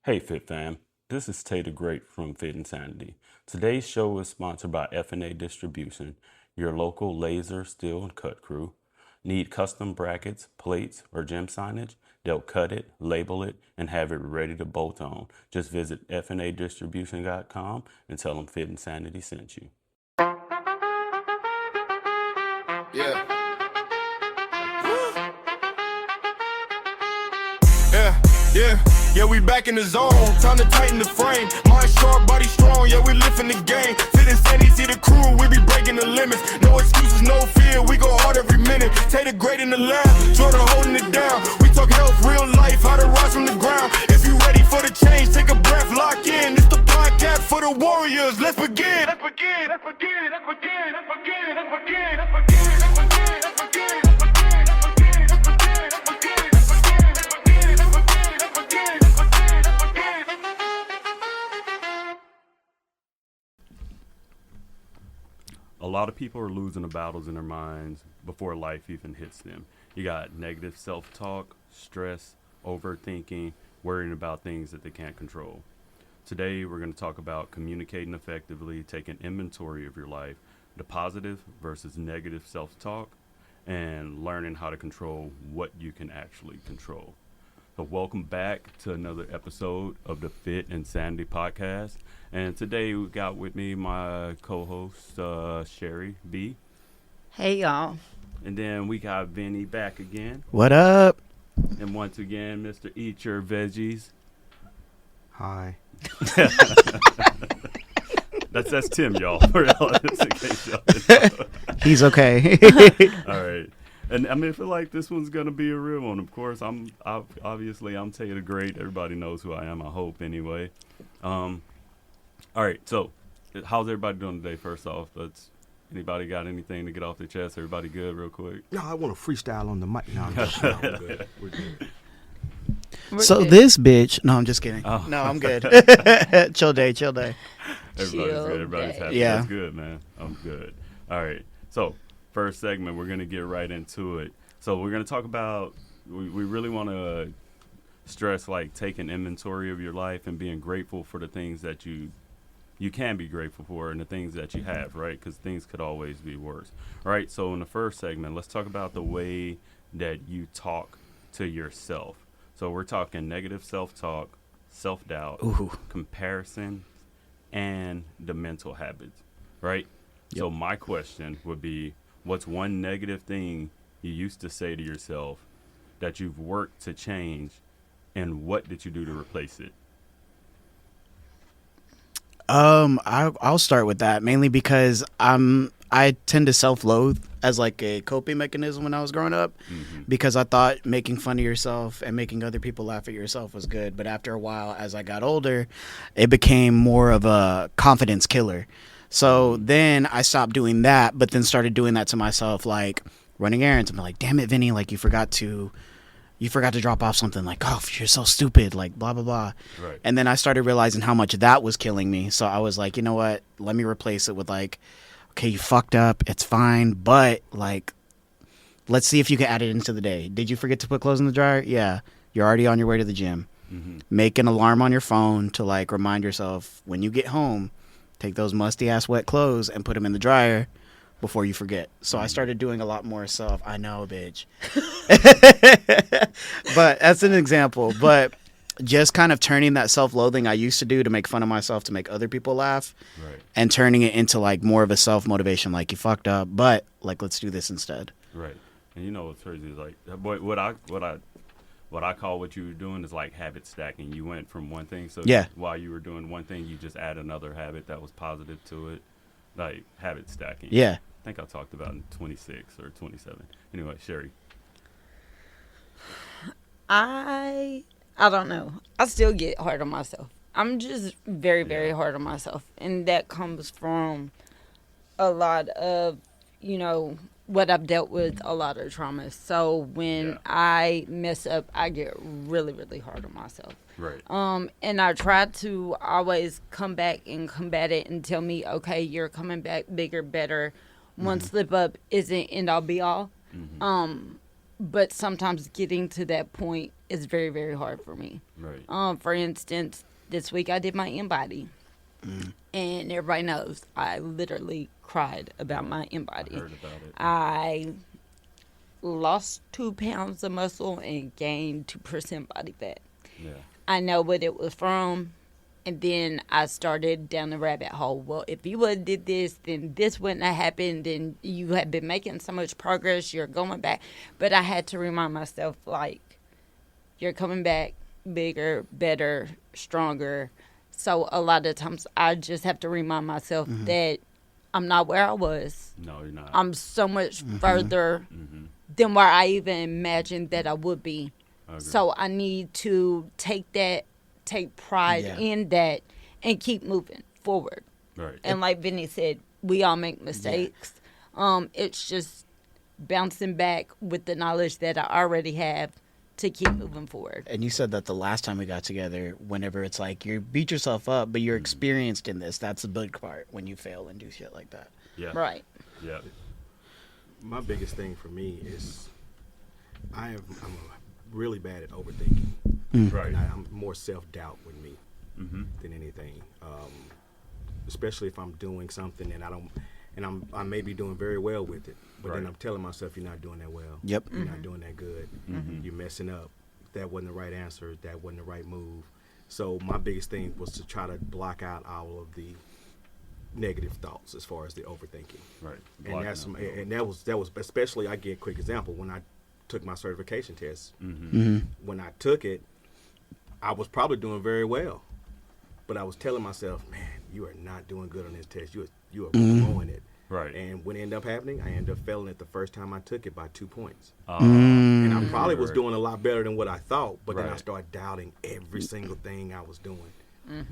Hey Fit Fam, this is Tay the Great from Fit and Sanity. Today's show is sponsored by F&A Distribution, your local laser, steel, and cut crew. Need custom brackets, plates, or gym signage? They'll cut it, label it, and have it ready to bolt on. Just visit fnadistribution.com and tell them Fit and Sanity sent you. Yeah. Yeah, we back in the zone. Time to tighten the frame. Mind sharp, body strong. Yeah, we lifting the game. Fit and Sanity, see the crew. We be breaking the limits. No excuses, no fear. We go hard every minute. Tay the Great in the lab. Jordan holding it down. We talk health, real life, how to rise from the ground. If you ready for the change, take a breath, lock in. It's the podcast for the warriors. Let's begin. Let's begin. Let's begin. Let's begin. Let's begin. Let's begin. Let's begin. Let's begin. Let's begin. A lot of people are losing the battles in their minds before life even hits them. You got negative self-talk, stress, overthinking, worrying about things that they can't control. Today, we're going to talk about communicating effectively, taking inventory of your life, the positive versus negative self-talk, and learning how to control what you can actually control. So welcome back to another episode of the Fit and Sanity podcast. And today we got with me my co-host, Sheri B. Hey, y'all. And then we got Vinny back again. What up? And once again, Mr. Eat Your Veggies. Hi. That's Tim, y'all. Just in case y'all didn't know. He's okay. All right. And I mean, I feel like this one's gonna be a real one. Of course, I'm Tay the Great. Everybody knows who I am. I hope anyway. All right. So, how's everybody doing today? First off, anybody got anything to get off their chest? Everybody good, real quick? No, I want to freestyle on the mic. No, we're good. We're good. So this bitch. No, I'm just kidding. Oh. No, I'm good. Chill day. Everybody's good. Everybody's happy. Yeah. That's good, man. I'm good. All right. So, first segment, we're going to get right into it. So we're going to talk about, we really want to stress like taking inventory of your life and being grateful for the things that you can be grateful for and the things that you have, right? Because things could always be worse. All right, so in the first segment, let's talk about the way that you talk to yourself. So we're talking negative self-talk, self-doubt, comparison, and the mental habits, right? Yep. So my question would be, what's one negative thing you used to say to yourself that you've worked to change, and what did you do to replace it? I'll start with that mainly because I tend to self-loathe as like a coping mechanism when I was growing up, because I thought making fun of yourself and making other people laugh at yourself was good. But after a while, as I got older, it became more of a confidence killer. So then I stopped doing that, but then started doing that to myself, like running errands. I'm like, damn it, Vinny, like you forgot to drop off something, like, oh, you're so stupid, like blah, blah, blah. Right. And then I started realizing how much that was killing me. So I was like, you know what, let me replace it with like, okay, you fucked up, it's fine, but like, let's see if you can add it into the day. Did you forget to put clothes in the dryer? Yeah. You're already on your way to the gym. Make an alarm on your phone to like remind yourself when you get home, take those musty ass wet clothes and put them in the dryer before you forget. So I started doing a lot more self. I know, bitch. But that's an example. But just kind of turning that self-loathing I used to do to make fun of myself to make other people laugh, Right. and turning it into like more of a self-motivation, like you fucked up, but like let's do this instead. Right. And you know what's crazy is like what I call what you were doing is like habit stacking. You went from one thing, so Yeah. while you were doing one thing, you just add another habit that was positive to it, like habit stacking. Yeah. I think I talked about in 26 or 27. Anyway, Sheri. I don't know. I still get hard on myself. I'm just very, very hard on myself. And that comes from a lot of, what I've dealt with, a lot of trauma. So when I mess up, I get really, really hard on myself. Right. And I try to always come back and combat it and tell me, okay, you're coming back bigger, better. One slip up isn't end all be all. But sometimes getting to that point is very, very hard for me. Right. For instance, this week I did my in-body. And everybody knows I literally cried about my in-body. I heard about it. I lost 2 pounds of muscle and gained 2% body fat. Yeah. I know what it was from. And then I started down the rabbit hole. Well, if you would have did this, then this wouldn't have happened. And you have been making so much progress. You're going back. But I had to remind myself, like, you're coming back bigger, better, stronger. So a lot of times I just have to remind myself that I'm not where I was. No, you're not. I'm so much further than where I even imagined that I would be. So I need to take pride in that and keep moving forward. Right. And like Vinny said, we all make mistakes. It's just bouncing back with the knowledge that I already have to keep moving forward. And you said that the last time we got together, whenever it's like you beat yourself up, but you're experienced in this, that's the big part when you fail and do shit like that. Yeah. Right. Yeah. My biggest thing for me is I'm really bad at overthinking. Right. And I'm more self-doubt with me than anything. Especially if I'm doing something and I may be doing very well with it, but then I'm telling myself you're not doing that well. Yep. You're not doing that good. You're messing up. That wasn't the right answer. That wasn't the right move. So my biggest thing was to try to block out all of the negative thoughts as far as the overthinking. Right. And that was especially, I give a quick example when I took my certification test. When I took it, I was probably doing very well, but I was telling myself, man, you are not doing good on this test. You are blowing it. Right. And what ended up happening, I ended up failing it the first time I took it by 2 points. And And I probably was doing a lot better than what I thought, but then I Right. started doubting every single thing I was doing.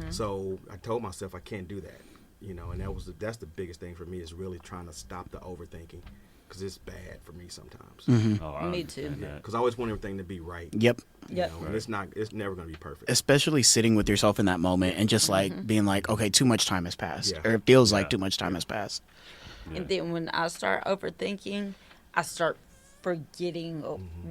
So I told myself I can't do that, and that's the biggest thing for me is really trying to stop the overthinking because it's bad for me sometimes. Oh, I Me too. understand that. Because I always want everything to be right. Yep. Yep. And it's never going to be perfect. Especially sitting with yourself in that moment and just like being like, okay, too much time has passed. Yeah. Or it feels like too much time has passed. Yeah. And then when I start overthinking, I start forgetting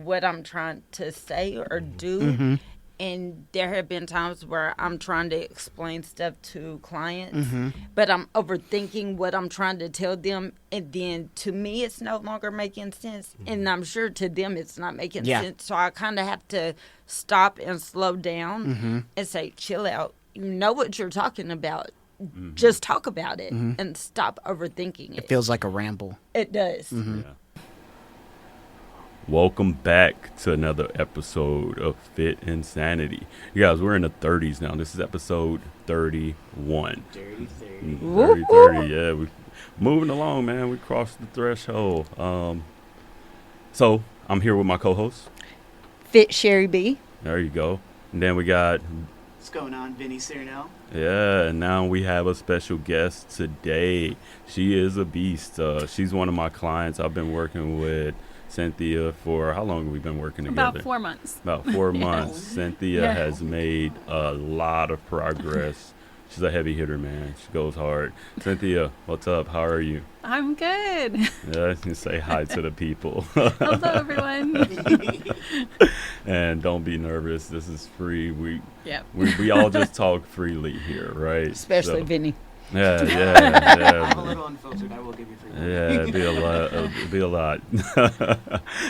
what I'm trying to say or do. And there have been times where I'm trying to explain stuff to clients, but I'm overthinking what I'm trying to tell them. And then to me, it's no longer making sense. And I'm sure to them, it's not making sense. So I kind of have to stop and slow down and say, chill out. You know what you're talking about. Just talk about it and stop overthinking it. It feels like a ramble. It does. Yeah. Welcome back to another episode of Fit and Sanity. You guys, we're in the 30s now. This is episode 31. Dirty 30. Yeah, we moving along, man. We crossed the threshold. So I'm here with my co-host. Fit Sheri B. There you go. And then we got, What's going on, Vinny Cyrnell? yeah, and now we have a special guest today. She is a beast. She's one of my clients. I've been working with Cynthia for, how long have we been working together? About 4 months. About 4 months. Cynthia Yeah. has made a lot of progress. She's a heavy hitter, man. She goes hard. Cynthia, what's up? How are you? I'm good. Yeah, you can say hi to the people. Hello, everyone. And don't be nervous. This is free. Yep. We all just talk freely here, right? Especially So- Vinny. Yeah, yeah. I'm a little unfiltered. I will give you free. Yeah, it'd be a lot.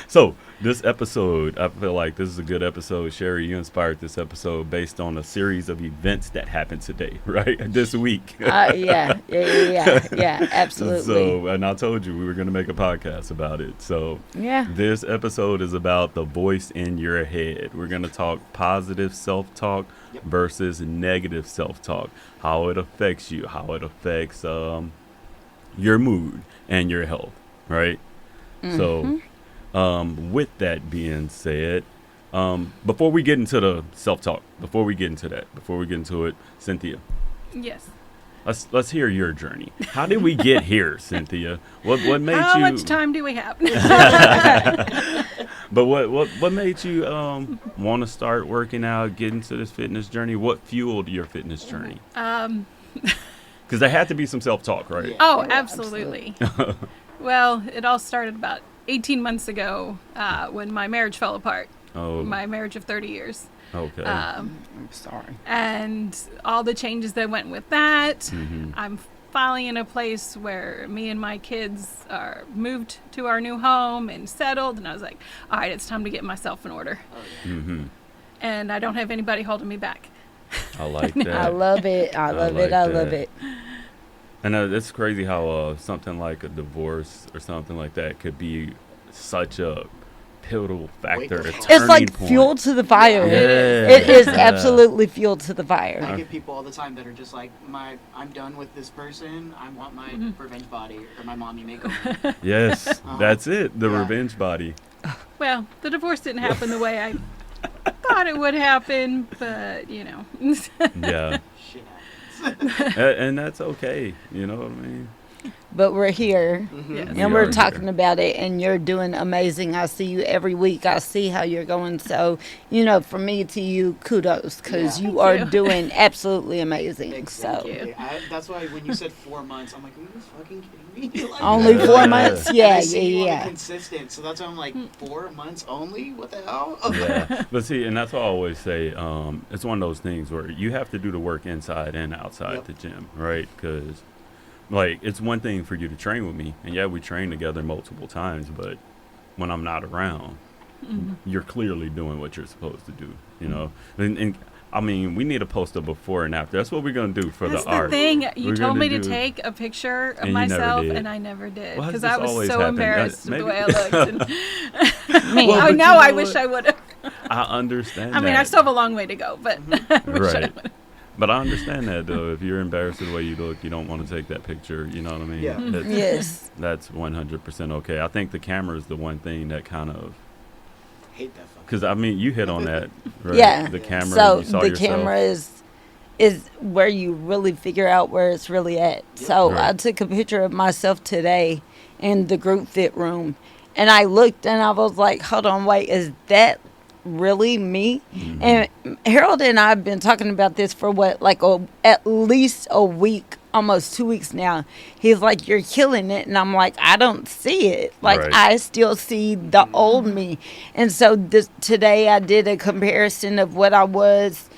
So this episode, I feel like this is a good episode. Sheri, you inspired this episode based on a series of events that happened today, right? This week. Yeah, absolutely. So, and I told you we were going to make a podcast about it. So Yeah. this episode is about the voice in your head. We're going to talk positive self-talk versus negative self-talk, how it affects you, how it affects your mood and your health, right? So with that being said, before we get into the self-talk, before we get into it, Cynthia, Yes. let's hear your journey. How did we get here, Cynthia? What made How you? much time do we have? But what made you want to start working out, get into this fitness journey? What fueled your fitness journey? Because there had to be some self-talk, right? Oh, absolutely. Well, it all started about 18 months ago when my marriage fell apart. Oh. my marriage of 30 years. Okay. I'm sorry. And all the changes that went with that. Mhm. I'm finally in a place where me and my kids are moved to our new home and settled. And I was like, all right, it's time to get myself in order. Mhm. And I don't have anybody holding me back. I like that. I love it. I love it. like I love that. it. And it's crazy how something like a divorce or something like that could be such a pivotal factor. Wake A up. turning It's like point. fuel to the fire. Yeah. It is Yeah. absolutely fuel to the fire. I get people all the time that are just like, I'm done with this person. I want my revenge body or my mommy makeover. Yes, that's it. The Yeah. revenge body. Well, the divorce didn't happen the way I thought it would happen, but you know. Yeah. Shit happens. And that's okay. You know what I mean? But we're here. Yes. And We we're are talking here. about it, and you're doing amazing. I see you every week. I see how you're going. So, from me to you, kudos, because Yeah. you Thank are you. doing absolutely amazing. Exactly. So, you. That's why when you said 4 months, I'm like, are you fucking kidding me? Like, only Yeah. 4 months? and Yeah, I see you on a yeah. consistent. So that's why I'm like, 4 months only? What the hell? Yeah. But see, and that's what I always say. It's one of those things where you have to do the work inside and outside Yep. the gym, right? Because, like, it's one thing for you to train with me, and yeah, we train together multiple times, but when I'm not around, you're clearly doing what you're supposed to do, you know? And I mean, we need to post a before and after. That's what we're going to do for That's the the art. thing. We're You told gonna me to do- take a picture of And you never myself, did. and I never did Why does because this I was always so happen? embarrassed of Maybe- the way I looked. And Man, Well, oh, but now you I know wish what? I would have. I understand I mean, that. I still have a long way to go, but I wish I Right. would. But I understand that, though. If you're embarrassed of the way you look, you don't want to take that picture. You know what I mean? Yeah. That's, yes. that's 100% okay. I think the camera is the one thing that kind of, Hate that fucking. because I mean, you hit on that, right? Yeah. The camera. So you saw the yourself. camera is where you really figure out where it's really at. So Right. I took a picture of myself today in the group fit room, and I looked and I was like, hold on, wait, is that really me? Mm-hmm. And Harold and I have been talking about this for at least a week, almost 2 weeks now. He's like, you're killing it. And I'm like, I don't see it. Like, Right. I still see the old me. And so today I did a comparison of what I was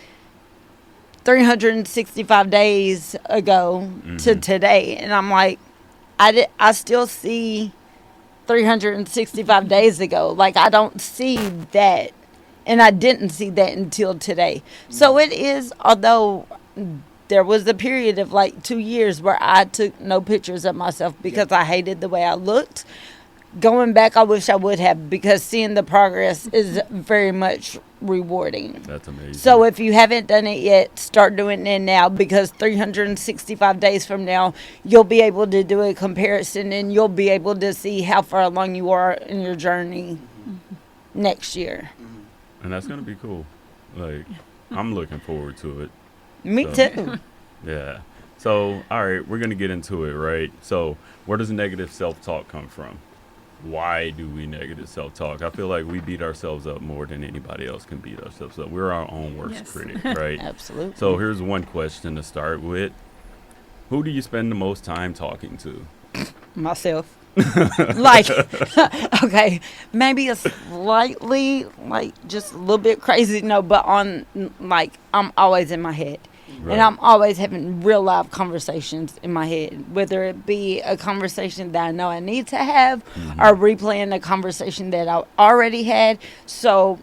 365 days ago to today. And I'm like, I still see 365 days ago. Like, I don't see that. And I didn't see that until today. So it is, although there was a period of like 2 years where I took no pictures of myself because I hated the way I looked. Going back, I wish I would have, because seeing the progress is very much rewarding. That's amazing. So if you haven't done it yet, start doing it now, because 365 days from now, you'll be able to do a comparison and you'll be able to see how far along you are in your journey next year. and that's going to be cool. Like, I'm looking forward to it. Me So- too. Yeah. So, all right, we're going to get into it, right? So, where does negative self-talk come from? Why do we negative self-talk? I feel like we beat ourselves up more than anybody else can beat ourselves up. We're our own worst Yes. critic, right? Absolutely. So, here's one question to start with. Who do you spend the most time talking to? Myself. Like, okay, maybe a slightly, like, just a little bit crazy, no, but like, I'm always in my head. Right. And I'm always having real life conversations in my head, whether it be a conversation that I know I need to have or replaying a conversation that I already had. So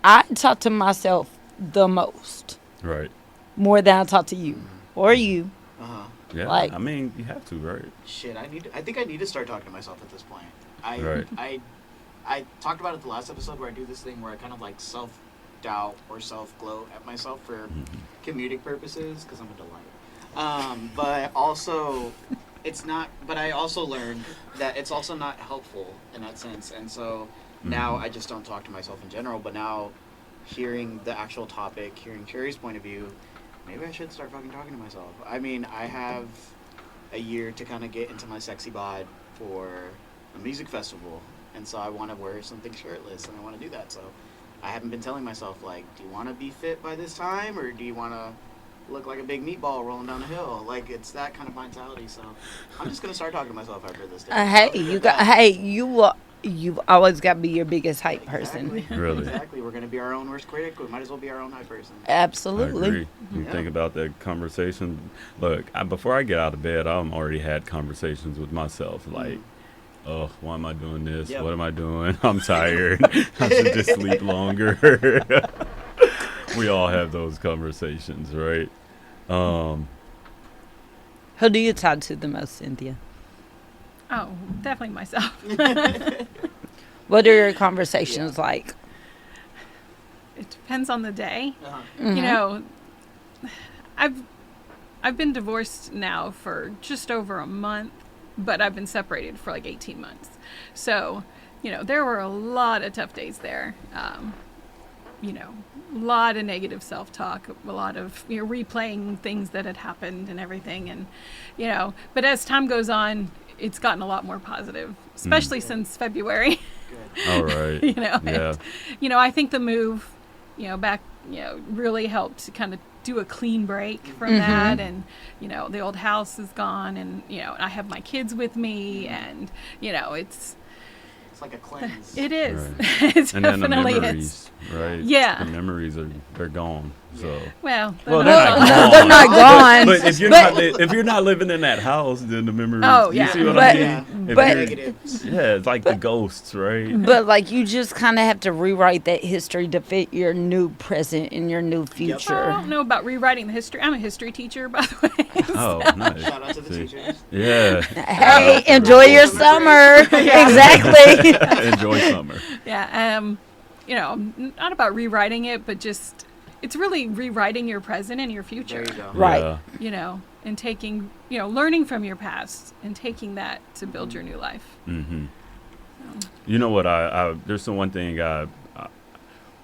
I talk to myself the most, Right. more than I talk to you or you. Uh-huh. Yeah. Like- I mean, you have to, right? Shit, I think I need to start talking to myself at this point. Right. I talked about it the last episode where I do this thing where I kind of like self-doubt or self-gloat at myself for comedic purposes because I'm a delight. But also, it's not. But I also learned that it's also not helpful in that sense, and so now I just don't talk to myself in general. But now, hearing the actual topic, hearing Cherry's point of view, maybe I should start fucking talking to myself. I mean, I have a year to kind of get into my sexy bod for a music festival, and so I want to wear something shirtless, and I want to do that. So I haven't been telling myself, like, do you want to be fit by this time, or do you want to look like a big meatball rolling down the hill? Like, it's that kind of mentality. So I'm just gonna start talking to myself after this day. Hey, you got. Hey, you you've always got to be your biggest hype person. Exactly. Really? Exactly. We're gonna be our own worst critic. We might as well be our own hype person. I Absolutely. agree. You Yeah. think about that conversation. Look, before I get out of bed, I've already had conversations with myself. Like, oh, why am I doing this? Yep. What am I doing? I'm tired. I should just sleep longer. We all have those conversations, right? Who do you talk to the most, Cynthia? Oh, definitely myself. What are your conversations like? It depends on the day. Mhm. You know, I've been divorced now for just over a month, but I've been separated for like 18 months. So, you know, there were a lot of tough days there. You know, a lot of negative self-talk, a lot of, you know, replaying things that had happened and everything. And, you know, but as time goes on, it's gotten a lot more positive, especially since February. All right. You know, Yeah. and, you know, I think the move, you know, back, you know, really helped to kind of do a clean break from that. And, you know, the old house is gone, and, you know, I have my kids with me, and, you know, it's like a cleanse. it is. Right. It And then the definitely memories, is. right? Yeah. The memories they're gone. So. Well, Well, they're they're not not gone. gone. They're not gone. But if you're if you're not living in that house, then the memories. Oh, You yeah. see what But- I mean? Yeah. If but- you're- Negatives. yeah, it's like the ghosts, right? But like you just kind of have to rewrite that history to fit your new present and your new I future. don't know about rewriting the history. I'm a history teacher, by the way. Oh, nice. Shout out to the See. teachers. Yeah. Hey, enjoy your summer. Exactly. Enjoy summer. Yeah. You know, not about rewriting it, but just it's really rewriting your present and your future. There you go. Right. Yeah. You know, and taking, you know, learning from your past and taking that to build your new life. Mm-hmm. You know what? I there's the one thing.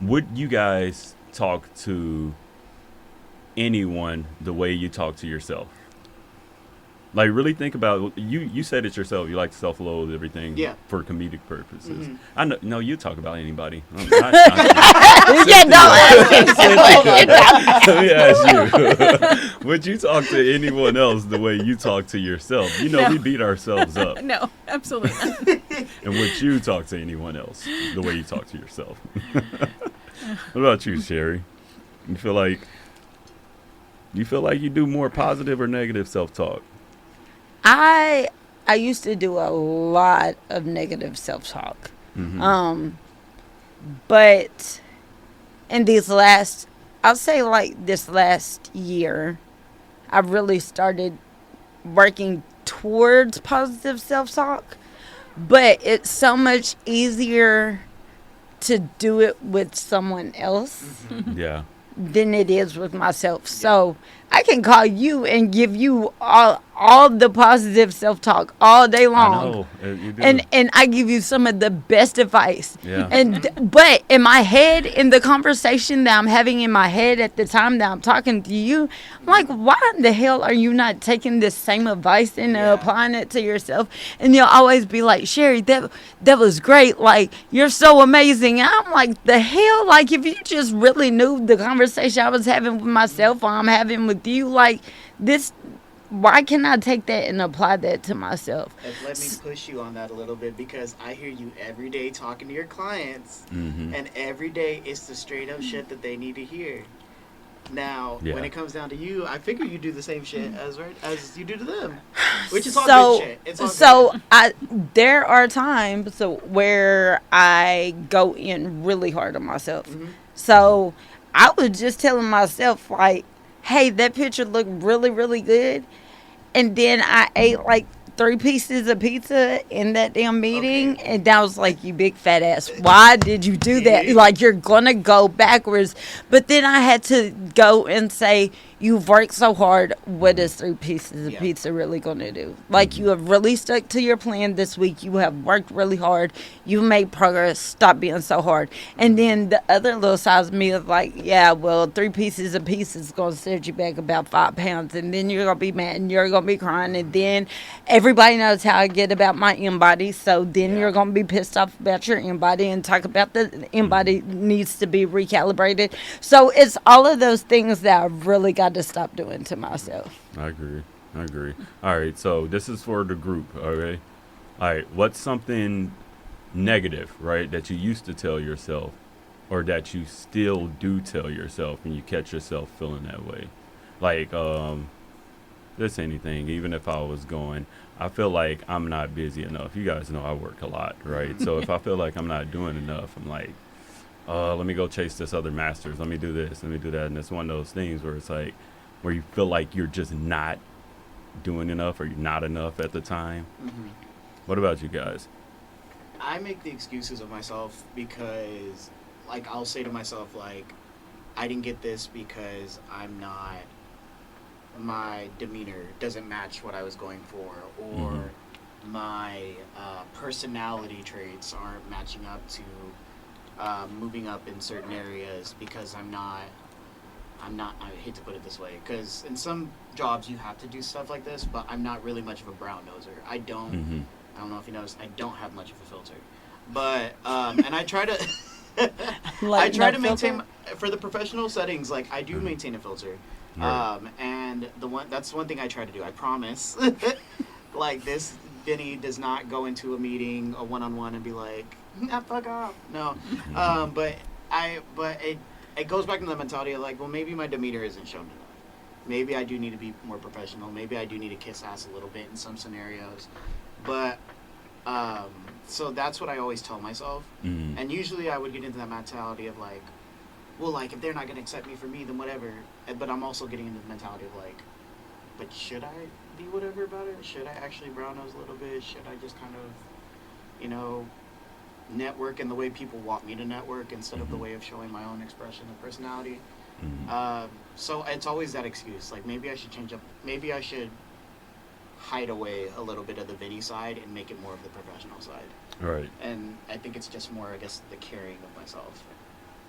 Would you guys talk to anyone the way you talk to yourself? Like, really think about you said it yourself. You like to self-loathe everything Yeah. for comedic purposes. Mhm. I know. No, you talk about anybody. Yeah, don't ask Let me ask you. Would you talk to anyone else the way you talk to yourself? You know, No. we beat ourselves up. No, absolutely not. And would you talk to anyone else the way you talk to yourself? What about you, Sheri? You feel like you do more positive or negative self-talk? I used to do a lot of negative self-talk. Mhm. But in these last, I'll say like this last year, I really started working towards positive self-talk. But it's so much easier to do it with someone else Yeah. than it is with myself. So I can call you and give you all the positive self-talk all day I long. know. You do. And I give you some of the best advice. Yeah. But in my head, in the conversation that I'm having in my head at the time that I'm talking to you, I'm like, why in the hell are you not taking this same advice and applying it to yourself? And you'll always be like, Sheri, that was great. Like, you're so amazing. And I'm like, the hell? Like, if you just really knew the conversation I was having with myself or I'm having with you, like, this, why can I take that and apply that to myself? Let me push you on that a little bit, because I hear you every day talking to your clients, Mhm. and every day it's the straight up shit that they need to hear. Now, Yeah. when it comes down to you, I figure you do the same shit as you do to them, which is all So, good shit. It's all so good. there are times where I go in really hard on myself. Mhm. So I was just telling myself, like, hey, that picture looked really, really good. And then I ate like 3 pieces of pizza in that damn meeting. Okay. And I was like, you big fat ass, why did you do that? Like, you're going to go backwards. But then I had to go and say, you've worked so hard. What is 3 pieces of Yeah. pizza really going to do? Like, you have really stuck to your plan this week. You have worked really hard. You've made progress. Stop being so hard. And then the other little side of me is like, yeah, well, 3 pieces of pizza is going to set you back about 5 pounds. And then you're going to be mad and you're going to be crying. And then everybody knows how I get about my in-body. So then you're going to be pissed off about your in-body and talk about the in-body needs to be recalibrated. So it's all of those things that I've really got to stop doing to myself. I agree. All right. So this is for the group. Okay. All right. What's something negative, right, that you used to tell yourself, or that you still do tell yourself, and you catch yourself feeling that way? Like, just anything. Even if I was going, I feel like I'm not busy enough. You guys know I work a lot, right? So if I feel like I'm not doing enough, I'm like, let me go chase this other master's. Let me do this. Let me do that. And it's one of those things where it's like, where you feel like you're just not doing enough, or you're not enough at the time. Mm-hmm. What about you guys? I make the excuses of myself because, like, I'll say to myself, like, I didn't get this because my demeanor doesn't match what I was going for, or my personality traits aren't matching up to moving up in certain areas, because I'm not, I hate to put it this way, because in some jobs you have to do stuff like this, but I'm not really much of a brown noser. I don't know if you noticed, I don't have much of a filter. But, and I try to, I try to maintain, for the professional settings, like, I do maintain a filter. Right. And that's one thing I try to do. I promise. Like, this, Vinny does not go into a meeting, a one-on-one, and be like, nah, fuck off. No. But it goes back to the mentality of, like, well, maybe my demeanor isn't shown enough. Maybe I do need to be more professional. Maybe I do need to kiss ass a little bit in some scenarios. But, so that's what I always tell myself. And usually I would get into that mentality of, like, well, like, if they're not going to accept me for me, then whatever. But I'm also getting into the mentality of, like, but should I be whatever about it? Should I actually brown nose a little bit? Should I just kind of, you know, network in the way people want me to network, instead of the way of showing my own expression and personality? So it's always that excuse. Like, maybe I should change up. Maybe I should hide away a little bit of the Vinny side and make it more of the professional side. Right. And I think it's just more, I guess, the caring of myself.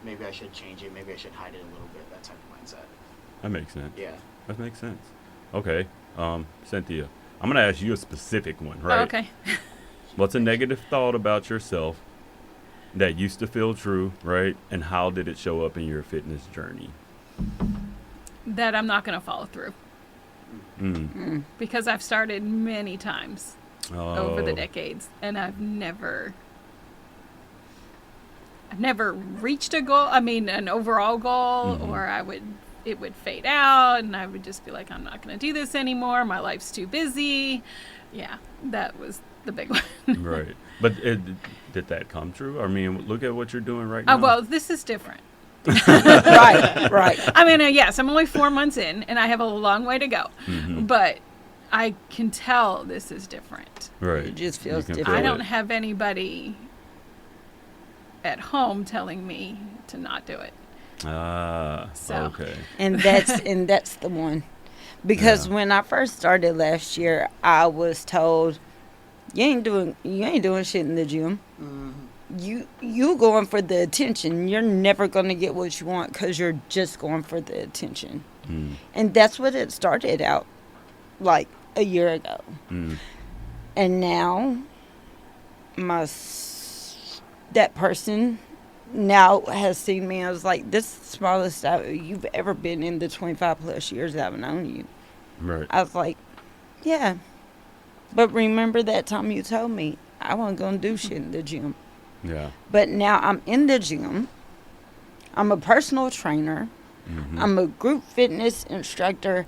Maybe I should change it. Maybe I should hide it a little bit. That type of mindset. That makes sense. Yeah. That makes sense. Okay. Cynthia, I'm going to ask you a specific one, right? Oh, okay. What's a negative thought about yourself that used to feel true, right? And how did it show up in your fitness journey? That I'm not going to follow through. Because I've started many times over the decades, and I've never reached a goal. I mean, an overall goal, or it would fade out, and I would just be like, I'm not going to do this anymore. My life's too busy. Yeah, that was the big one. Right. But did that come true? I mean, look at what you're doing right now. Well, this is different. Right. I mean, yes, I'm only 4 months in, and I have a long way to go. But I can tell this is different. Right. It just feels You can different. I feel don't it. have anybody at home telling me to not do it. So. Okay. And that's the one, because when I first started last year, I was told, you ain't doing shit in the gym. You going for the attention. You're never gonna get what you want because you're just going for the attention. And that's what it started out like a year ago. And now that person now has seen me. I was like, this is the smallest you've ever been in the 25 plus years that I've known you. Right. I was like, yeah. But remember that time you told me I wasn't going to do shit in the gym. Yeah. But now I'm in the gym. I'm a personal trainer. I'm a group fitness instructor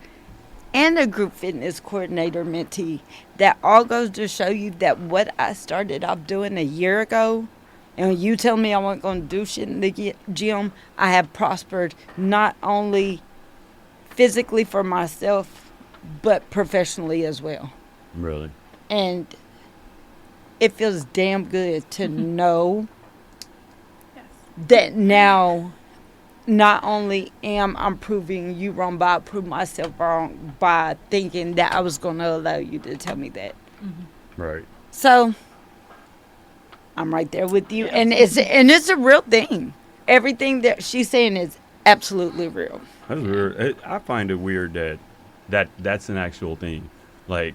and a group fitness coordinator mentee. That all goes to show you that what I started off doing a year ago, and you tell me I wasn't going to do shit in the gym, I have prospered not only physically for myself, but professionally as well. Really? And it feels damn good to know that now not only am I proving you wrong, but I prove myself wrong by thinking that I was going to allow you to tell me that. Right. So I'm right there with you, and it's a real thing. Everything that she's saying is absolutely real. That's weird. I find it weird that's an actual thing. Like,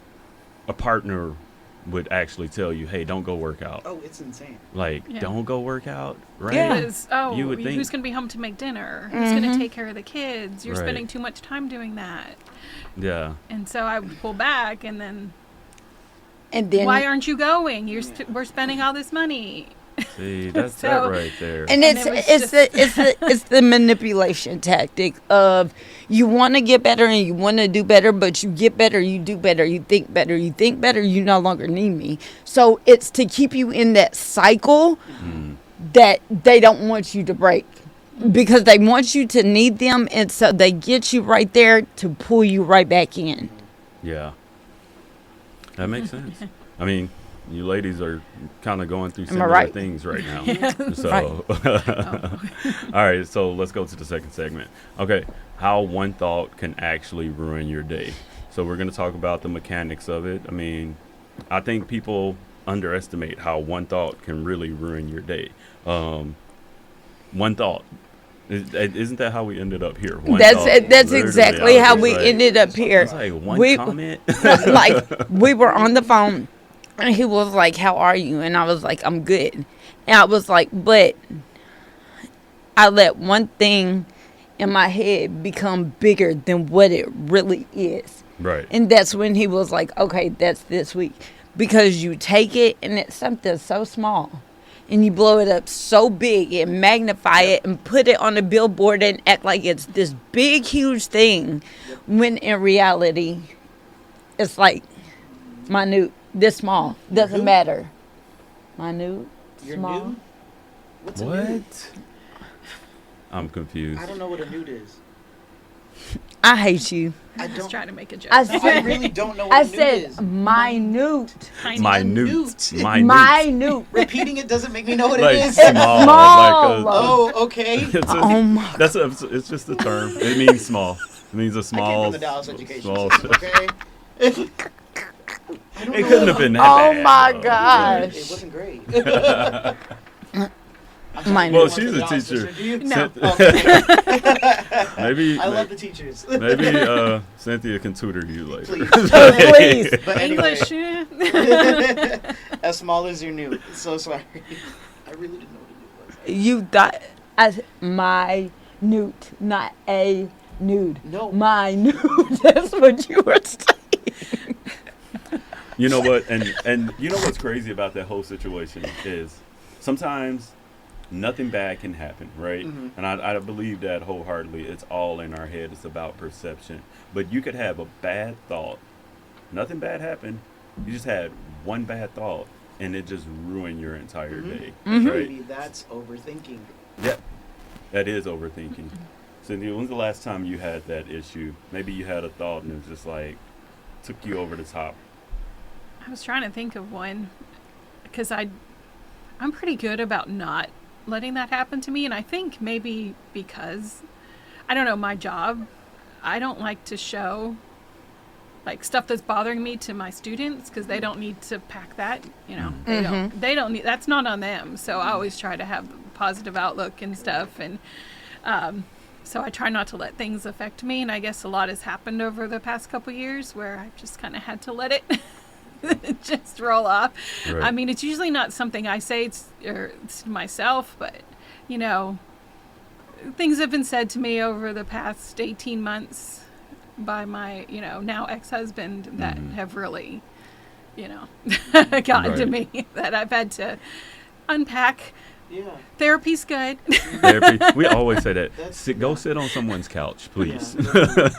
a partner would actually tell you, hey, don't go work out. Oh, it's insane. Like, Yeah. don't go work out, right? Yeah. Because, You would think. who's going to be home to make dinner? Who's going to take care of the kids? You're Right. spending too much time doing that. Yeah. And so I would pull back, and then And then Why aren't you going? We're spending all this money. See, that's So- that right there. And And it's it was it's it's the manipulation tactic of you want to get better and you want to do better, but you get better, you do better, you think better, you no longer need me. So it's to keep you in that cycle that they don't want you to break, because they want you to need them, and so they get you right there to pull you right back in. Yeah. That makes sense. I mean, you ladies are kind of going through I similar right? things right now. So, all right, so let's go to the second segment. Okay, how one thought can actually ruin your day. So we're going to talk about the mechanics of it. I mean, I think people underestimate how one thought can really ruin your day. One thought. Isn't that how we ended up here? One That's thought. that's Literally, exactly I was how just we like- ended up here. It's like one We- comment. Like, we were on the phone and he was like, "How are you?" And I was like, "I'm good." And I was like, "But I let one thing in my head become bigger than what it really is." Right. And that's when he was like, "Okay, that's this week." Because you take it and it's something so small and you blow it up so big and magnify it and put it on a billboard and act like it's this big, huge thing, when in reality, it's like minute, this small, doesn't matter. Minute, You're small. nude? What's a nude? What? I'm confused. I don't know what a nude is. I hate you. I I was don't. trying to make a joke. I No, I said, really don't know what I a nude said is. minute. Tiny. Minute. Minute. Repeating it doesn't make me know what Like it is. small. Small. Like Oh, okay. Oh my. it's just a term. It means small. It means a I came small. from the Dallas education small. system, okay? I don't It know couldn't what- have been that Oh bad. my though. gosh. It wasn't great. Minute. Well, Well, she's a teacher. No. Maybe I love the teachers. maybe Cynthia can tutor you later. Please. Please. But anyway, English. eh? as small as your nude. So sorry. I really didn't know what a nude was. You thought my nude, not a nude. No. My nude. That's what you were saying. You know what? And you know what's crazy about that whole situation is sometimes nothing bad can happen, right? Mhm. And I believe that wholeheartedly. It's all in our head. It's about perception. But you could have a bad thought. Nothing bad happened. You just had one bad thought, and it just ruined your entire day, right? Maybe that's overthinking. Yeah, that is overthinking. Cynthia, when's the last time you had that issue? Maybe you had a thought and it was just like took you over the top. I was trying to think of one because I'm pretty good about not letting that happen to me, and I think maybe because I don't know, my job, I don't like to show like stuff that's bothering me to my students because they don't need to pack that, you know. They don't need, that's not on them. So I always try to have a positive outlook and stuff, and so I try not to let things affect me, and I guess a lot has happened over the past couple years where I've just kind of had to let it just roll off. Right. I mean, it's usually not something I say it's to myself, but, you know, things have been said to me over the past 18 months by my, you know, now ex-husband that have really, you know, gotten to Right. me, that I've had to unpack. Yeah. Therapy's good. Therapy. We always say that. That's- Go sit on someone's couch, please. Yeah.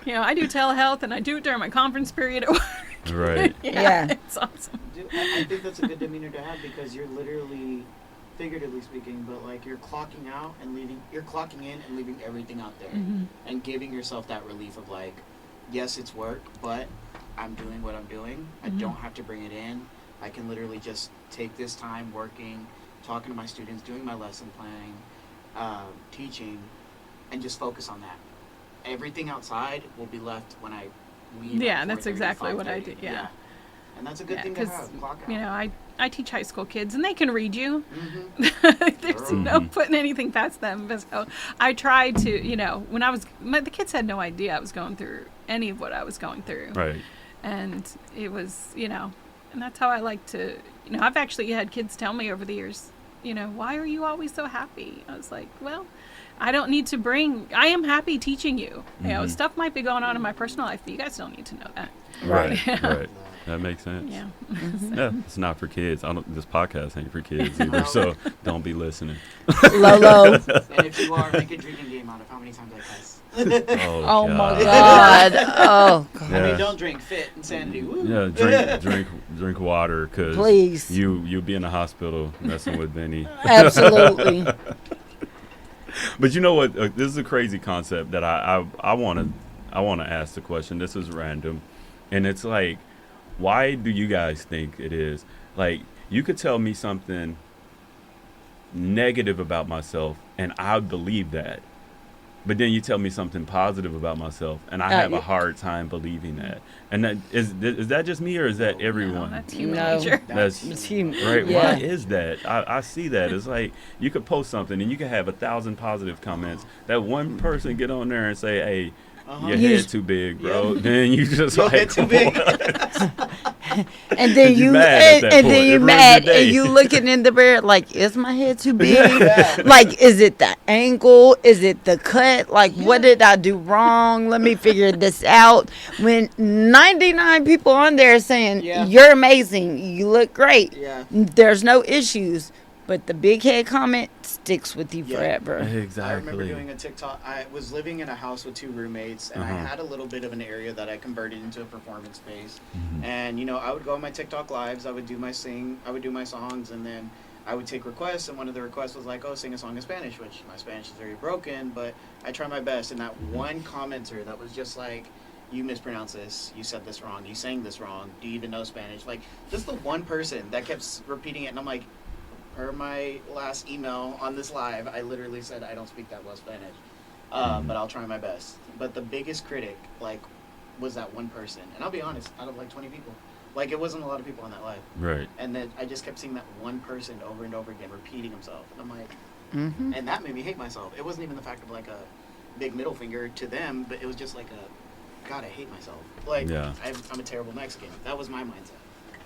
You know, I do telehealth, and I do it during my conference period at work. Right. Yeah. It's awesome. Dude, I think that's a good demeanor to have because you're literally, figuratively speaking, but like you're clocking out and leaving, you're clocking in and leaving everything out there and giving yourself that relief of like, yes, it's work, but I'm doing what I'm doing. I don't have to bring it in. I can literally just take this time working, talking to my students, doing my lesson planning, teaching, and just focus on that. Everything outside will be left when I leave. Yeah, at that's 4:30, exactly what I 5:30. do. Yeah. And that's a good Yeah, thing to 'cause, have. Clock out. you know, I teach high school kids, and they can read you. Mhm. There's no putting anything past them. But so I tried to, you know, when I was, the kids had no idea I was going through any of what I was going through. Right. And it was, you know, and that's how I like to, you know, I've actually had kids tell me over the years, you know, why are you always so happy? I was like, well, I don't need to I am happy teaching you. You know, stuff might be going on in my personal life, but you guys don't need to know that. Right. Right. That makes sense. Yeah. Yeah, it's not for kids. This podcast ain't for kids either, so don't be listening. Lolo. And if you are, make a drinking game out of how many times I cuss. Oh my God. Oh God. I Yeah. mean, don't drink. Fit. Insanity. Woo. Yeah, drink water, cause Please. you'll be in the hospital messing with Vinny. Absolutely. But you know what? This is a crazy concept that I wanna ask the question. This is random, and it's like, why do you guys think it is? Like, you could tell me something negative about myself, and I believe that. But then you tell me something positive about myself, and I have a hard time believing that. And that is that just me, or is that No, everyone? that's human No. nature. That's It's human. right. Yeah. Why is that? I see that. It's like you could post something and you could have 1,000 positive comments. That one person get on there and say, "Hey, your You- head too big, bro." Then you just Your like, head too big. And then You you mad at and that then point. It you ruins mad your day. and you looking in the mirror like, is my head too big? Like, is it the angle? Is it the cut? Like, what did I do wrong? Let me figure this out. When 99 people on there saying Yeah. you're amazing, you look great, Yeah. there's no issues, but the big head comment sticks with you Yeah. forever. exactly. I remember doing a TikTok. I was living in a house with 2 roommates, and I Uh-huh. had a little bit of an area that I converted into a performance space. Mhm. And I would go on my TikTok lives. I would do my songs, and then I would take requests. And one of the requests was like, "Oh, sing a song in Spanish," which my Spanish is very broken, but I try my best. And that one commenter that was just like, "You mispronounced this. You said this wrong. You sang this wrong. Do you even know Spanish?" Like, just the one person that kept repeating it, and I'm like, per my last email on this live, I literally said I don't speak that well Spanish, but I'll try my best. But the biggest critic, like, was that one person, and I'll be honest, out of like 20 people, like, it wasn't a lot of people on that live, Right. and then I just kept seeing that one person over and over again repeating himself, and I'm like, Mm-hmm. and that made me hate myself. It wasn't even the fact of like a big middle finger to them, but it was just like God, I hate myself. Like, Yeah. I'm a terrible Mexican. That was my mindset.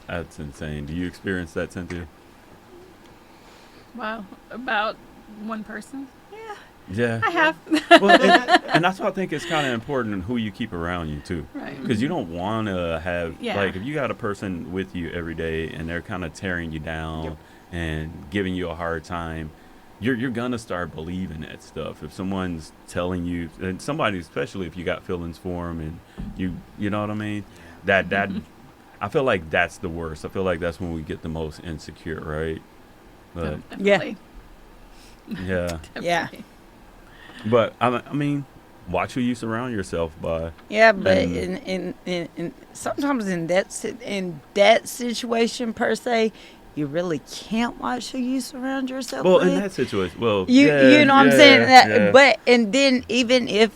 That's insane. Do you experience that, Cynthia? Wow. About one person? Yeah, Yeah. I have. Well, and that's why I think it's kind of important who you keep around you too. Right. Because you don't want to have, Yeah. like, if you got a person with you every day and they're kind of tearing you down Yep. and giving you a hard time, you're going to start believing that stuff. If someone's telling you, and somebody, especially if you got feelings for them and you know what I mean? That I feel like that's the worst. I feel like that's when we get the most insecure, right? But, Definitely. yeah. Yeah. Definitely. But, I mean, watch who you surround yourself by. Yeah, but And- in sometimes in that situation per se, you really can't watch who you surround yourself Well, with. in that situation, well, you know what I'm saying? yeah. But and then even if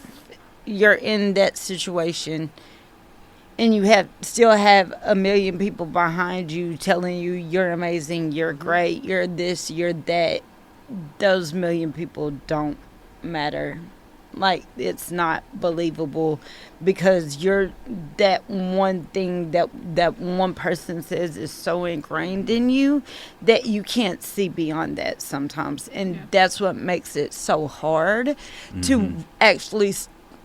you're in that situation and you still have a million people behind you telling you you're amazing, you're great, you're this, you're that, those million people don't matter. Like, it's not believable because you're that one thing that one person says is so ingrained in you that you can't see beyond that sometimes. And Yeah. that's what makes it so hard to actually,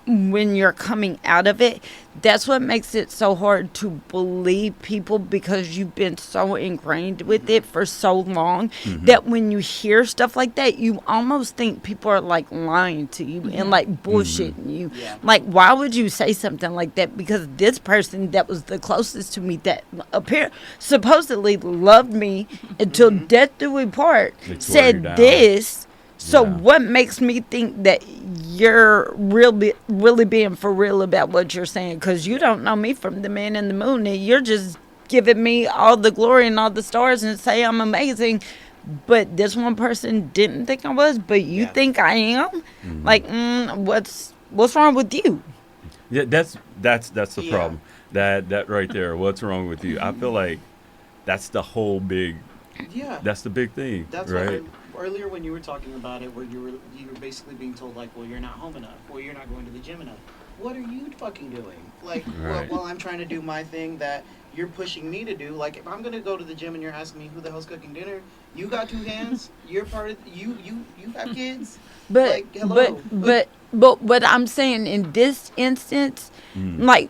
when you're coming out of it, that's what makes it so hard to believe people because you've been so ingrained with it for so long that when you hear stuff like that, you almost think people are like lying to you and like bullshitting you. Yeah. Like, why would you say something like that? Because this person that was the closest to me that supposedly loved me until death do we part They tore you said down. this. So Yeah. what makes me think that you're really being for real about what you're saying? Because you don't know me from the man in the moon, and you're just giving me all the glory and all the stars and say I'm amazing. But this one person didn't think I was, but you Yeah. think I am. Like, what's wrong with you? Yeah, that's the Yeah. problem. That right there. What's wrong with you? I feel like that's the whole big. Yeah. That's the big thing, That's right? why earlier when you were talking about it, where you were basically being told like, well, you're not home enough, or you're not going to the gym enough. What are you fucking doing? Like, Right. while I'm trying to do my thing that you're pushing me to do. Like, if I'm gonna go to the gym and you're asking me who the hell's cooking dinner, you got 2 hands. You're part of you have kids. But Like, hello. but what I'm saying in this instance, like,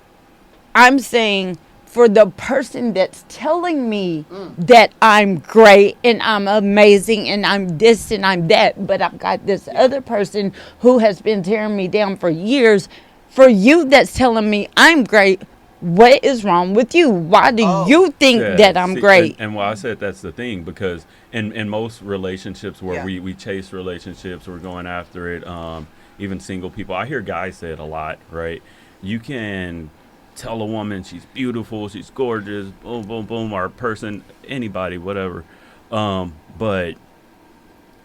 I'm saying for the person that's telling me that I'm great and I'm amazing and I'm this and I'm that, but I've got this other person who has been tearing me down for years. For you that's telling me I'm great, what is wrong with you? Why do you think that I'm great? And why I said that's the thing, because in most relationships where Yeah. we chase relationships, we're going after it, even single people, I hear guys say it a lot, right? You can tell a woman she's beautiful, she's gorgeous, boom, boom, boom, or a person, anybody, whatever. But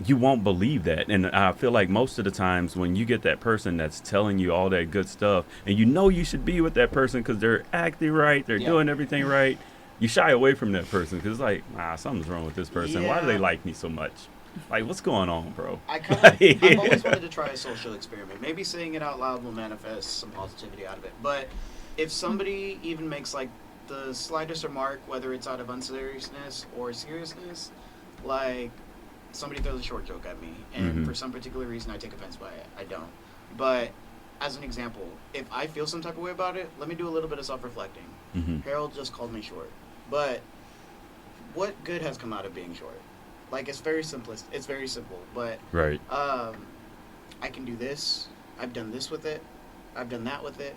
you won't believe that. And I feel like most of the times when you get that person that's telling you all that good stuff and you know you should be with that person because they're acting right, they're doing everything right, you shy away from that person because it's like, something's wrong with this person. Why do they like me so much? Like, what's going on, bro? I've always wanted to try a social experiment. Maybe saying it out loud will manifest some positivity out of it. But if somebody even makes like the slightest remark, whether it's out of unseriousness or seriousness, like somebody throws a short joke at me, and for some particular reason I take offense by it. I don't. But as an example, if I feel some type of way about it, let me do a little bit of self-reflecting. Harold just called me short. But what good has come out of being short? Like, it's very simplest. It's very simple. But Right. I can do this. I've done this with it. I've done that with it.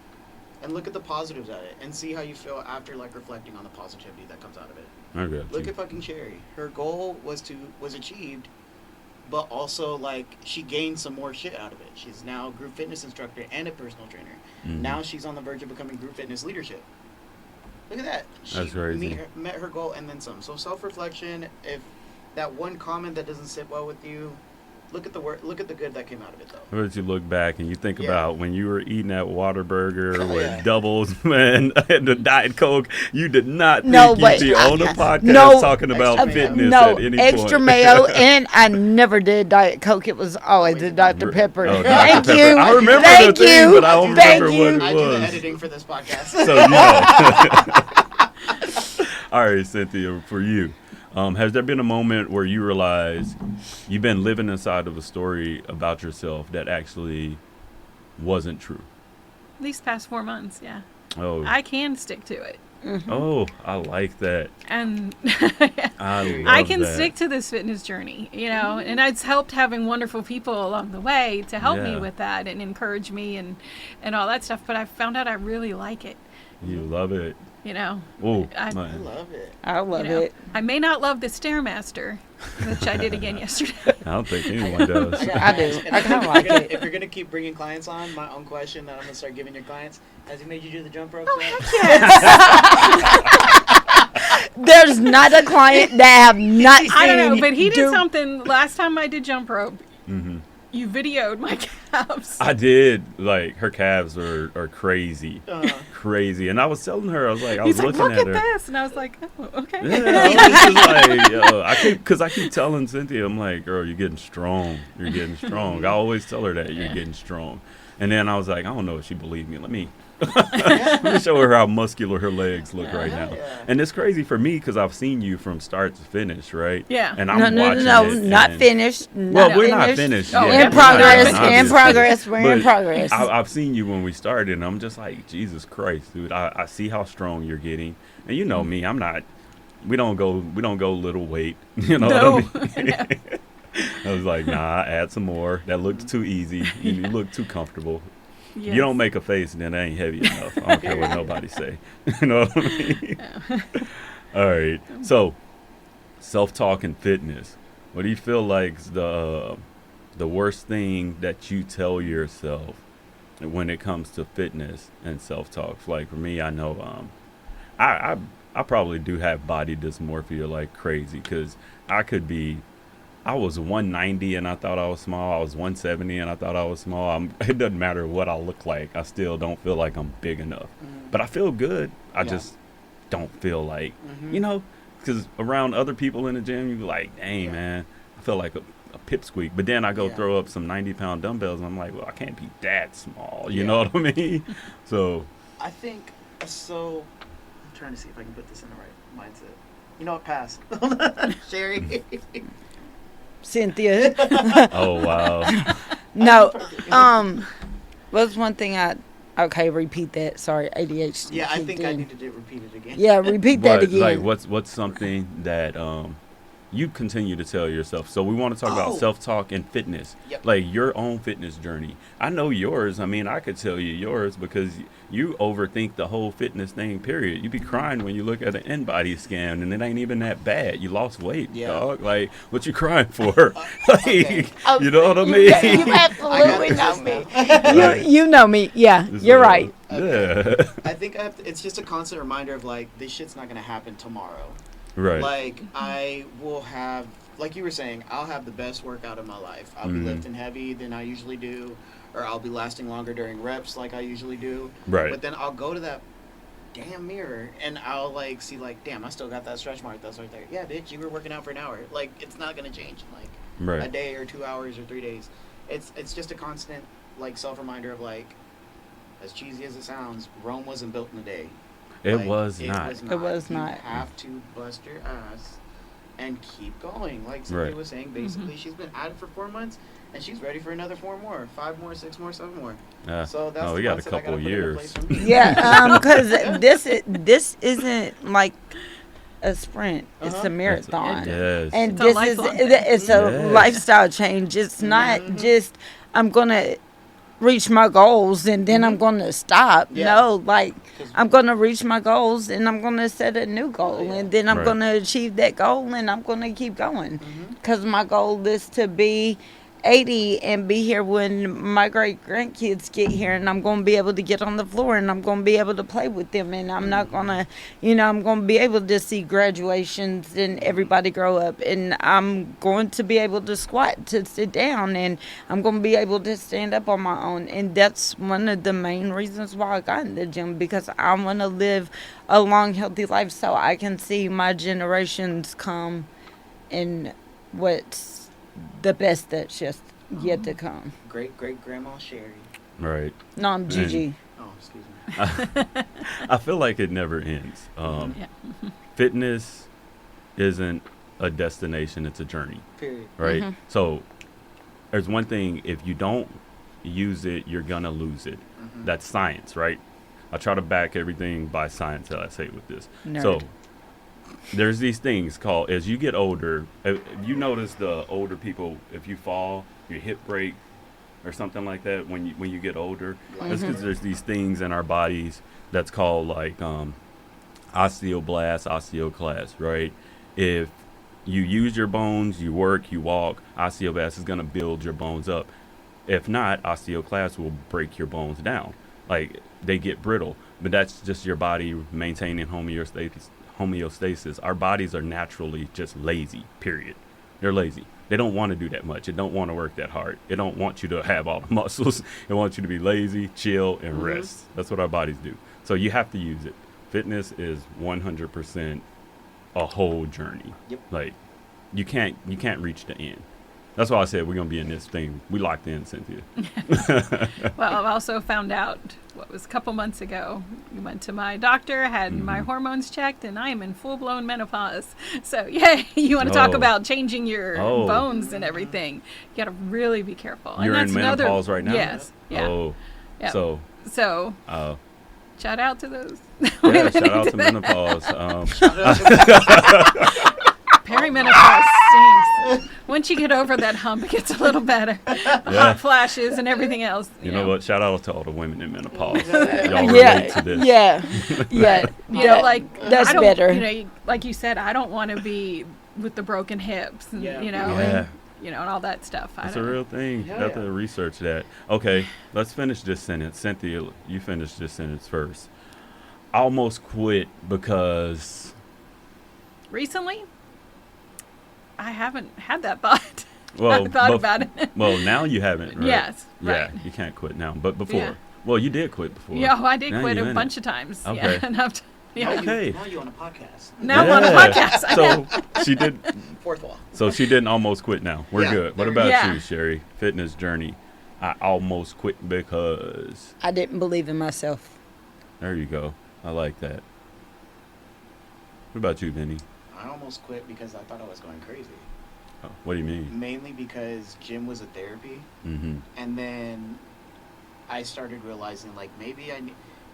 And look at the positives at it and see how you feel after, like, reflecting on the positivity that comes out of it. I got Look you. at fucking Sheri. Her goal was achieved, but also, like, she gained some more shit out of it. She's now a group fitness instructor and a personal trainer. Now she's on the verge of becoming group fitness leadership. Look at that. She That's crazy. met her goal and then some. So self-reflection, if that one comment that doesn't sit well with you, look at the good that came out of it, though. Or you look back and you think Yeah. about when you were eating that Whataburger with doubles, man, and the Diet Coke, you did not think you'd be on a podcast talking about Extra mayo. fitness No, at any extra point. mayo, and I never did Diet Coke. It was always the Dr. Pepper. Oh, Dr. Thank Pepper. you. I remember Thank the thing, you. but I don't Thank remember you. what I it do the was. editing for this podcast. So, you know. All right, Cynthia, for you. Has there been a moment where you realize you've been living inside of a story about yourself that actually wasn't true? These past 4 months, yeah. Oh, I can stick to it. oh, I like that. And I I love can that. stick to this fitness journey, you know, and it's helped having wonderful people along the way to help me Yeah. with that and encourage me and all that stuff. But I found out I really like it, You love it. you know. Oh, I- I man. love it. I love You know, it. I may not love the Stairmaster, which I did again yesterday. I don't think anyone does. I do. I kind of like it. If you're gonna keep bringing clients on, my own question that I'm gonna start giving your clients: has he made you do the jump rope? There's not a client that have not seen I don't know, but he did do- something last time I did jump rope. Mm-hmm. You videoed my calves. I did. Like, her calves are crazy. Crazy. And I was telling her, I was like, I was He's like, looking look at at her. this, and I was like, oh, okay. Yeah, I was just like, yo, I keep telling Cynthia, I'm like, girl, you're getting strong. You're getting strong. I always tell her that you're getting strong. And then I was like, I don't know if she believed me. Let me show her how muscular her legs look right now. Yeah. And it's crazy for me because I've seen you from start to finish, right? Yeah. And I'm No, watching it. not and- finished. Well, Not we're not finished. finished Oh, yet. in In We're not progress. done, In obviously. progress. We're in But progress. I've seen you when we started, and I'm just like, Jesus Christ, dude. I see how strong you're getting, and you know me. I'm not. We don't go little weight. You know No. what I mean? I was like, nah, add some more. That looked too easy. You look too comfortable. Yes. You don't make a face, and then it ain't heavy enough. I don't care what nobody say. You know what I mean? All right. So, self-talk and fitness. What do you feel like is the worst thing that you tell yourself when it comes to fitness and self-talk? Like for me, I know I probably do have body dysmorphia like crazy because I was 190 and I thought I was small. I was 170 and I thought I was small. It doesn't matter what I look like. I still don't feel like I'm big enough. But I feel good. I just don't feel like, you know, because around other people in the gym, you be like, dang, man, I feel like a pipsqueak. But then I go throw up some 90-pound dumbbells and I'm like, well, I can't be that small. You know what I mean? So. I think so. I'm trying to see if I can put this in the right mindset. You know what? Pass. Sheri. Cynthia. Oh, wow. No. What's one thing I Okay, repeat that. Sorry, ADHD. Yeah, I kicked think I in. needed to repeat it again. Yeah, repeat that But again. like, what's something that you continue to tell yourself? So we want to talk about Oh. self-talk and fitness, Yep. like your own fitness journey. I know yours. I mean, I could tell you yours because you overthink the whole fitness thing. Period. You be crying when you look at an in-body scan, and it ain't even that bad. You lost weight, Yeah. dog. Like, what you crying for? Like, Okay. you know what I You mean? absolutely know this me. now. You know me. Yeah, you're right. Yeah. I think it's just a constant reminder of like this shit's not gonna happen tomorrow. Right. Like I will have, like you were saying, I'll have the best workout of my life. I'll be lifting heavy than I usually do, or I'll be lasting longer during reps like I usually do. Right. But then I'll go to that damn mirror and I'll like see like, damn, I still got that stretch mark that's right there. Yeah, bitch, you were working out for an hour. Like it's not gonna change in like a Right. day or 2 hours or 3 days. It's just a constant like self reminder of like, as cheesy as it sounds, Rome wasn't built in a day. It Like, was not. It was You not. have to bust your ass and keep going. Like Cynthia Right. was saying, basically, she's been at it for 4 months, and she's ready for another 4 more, 5 more, 6 more, 7 more. So that's oh, the we got a mindset I gotta couple put into years. place for me. Yeah, because this isn't like a sprint. It's Uh-huh. a marathon. Yes. And It's a this lifelong is thing. it's a Yes. lifestyle change. It's not just I'm gonna reach my goals and then I'm gonna stop. Yeah. No, like 'Cause- I'm gonna reach my goals and I'm gonna set a new goal yeah. and then I'm Right. gonna achieve that goal and I'm gonna keep going Mhm. because my goal is to be 80 and be here when my great grandkids get here, and I'm going to be able to get on the floor and I'm going to be able to play with them, and I'm not going to, I'm going to be able to see graduations and everybody grow up, and I'm going to be able to squat, to sit down, and I'm going to be able to stand up on my own. And that's one of the main reasons why I got in the gym, because I want to live a long, healthy life so I can see my generations come and what's the best that's just yet to come. Great great grandma Sheri. Right. No, I'm Gigi. Oh, excuse me. I feel like it never ends. Yeah. Fitness isn't a destination; it's a journey, Period. right? Mhm. So, there's one thing: if you don't use it, you're gonna lose it. Mhm. That's science, right? I try to back everything by science that I say with this. Nerd. So, there's these things called, as you get older, if you notice the older people, if you fall, your hip break or something like that when you get older, that's because there's these things in our bodies that's called like osteoblast, osteoclast, right? If you use your bones, you work, you walk, osteoblast is going to build your bones up. If not, osteoclast will break your bones down. Like, they get brittle, but that's just your body maintaining homeostasis. Our bodies are naturally just lazy, period. They're lazy. They don't want to do that much. It don't want to work that hard. It don't want you to have all the muscles. It wants you to be lazy, chill, and rest. That's what our bodies do. So you have to use it. Fitness is 100% a whole journey. Yep. Like, you can't reach the end. That's why I said we're gonna be in this thing. We locked in, Cynthia. Well, I've also found out what was a couple months ago. We went to my doctor, had my hormones checked, and I am in full-blown menopause. So, yeah, you want to talk Oh. about changing your Oh. bones and everything. You got to really be careful. You're and in that's another, menopause right now? Yes. Yeah. Oh. Yeah. So, So, uh, shout out to those. yeah, shout out to menopause. Perimenopause stinks. Once you get over that hump, it gets a little better. Yeah. Hot flashes and everything else. You know what? Shout out to all the women in menopause. Yeah. Y'all relate to this. Yeah, You know, like that's I don't, better. You know, like you said, I don't want to be with the broken hips, and, Yeah. you know, Yeah. and, you know, and all that stuff. It's a real thing. You Yeah. have to research that. Okay, let's finish this sentence. Cynthia, you finish this sentence first. I almost quit because Recently, I haven't had that thought. well, I thought about it. Well, now you haven't, right? Yes, Yeah, right. you can't quit now. But before, Yeah. well, you did quit before. Yeah, I did Now quit you a in bunch it. of times. Okay. Yeah, enough. Yeah. Okay. Now you on a podcast. Now I'm on a Yeah. podcast. I know. So she did. Fourth wall. So she didn't almost quit now. We're Yeah, good. What there we about go. you, Sheri? Fitness journey. I almost quit because. I didn't believe in myself. There you go. I like that. What about you, Vinny? I almost quit because I thought I was going crazy. Oh, what do you mean? Mainly because gym was a therapy, Mm-hmm. and then I started realizing like maybe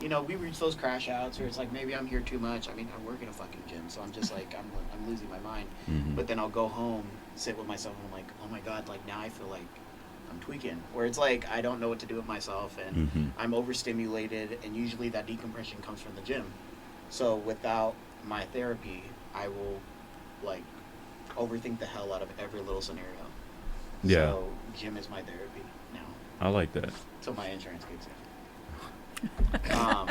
you know, we reach those crash outs where it's like maybe I'm here too much. I mean, I work in a fucking gym, so I'm just like I'm losing my mind. Mhm. But then I'll go home, sit with myself, and I'm like, oh my god, like now I feel like I'm tweaking. Where it's like I don't know what to do with myself, and Mhm. I'm overstimulated, and usually that decompression comes from the gym. So without my therapy, I will like overthink the hell out of every little scenario. Yeah. So gym is my therapy now. I like that. So my insurance kicks in. I'm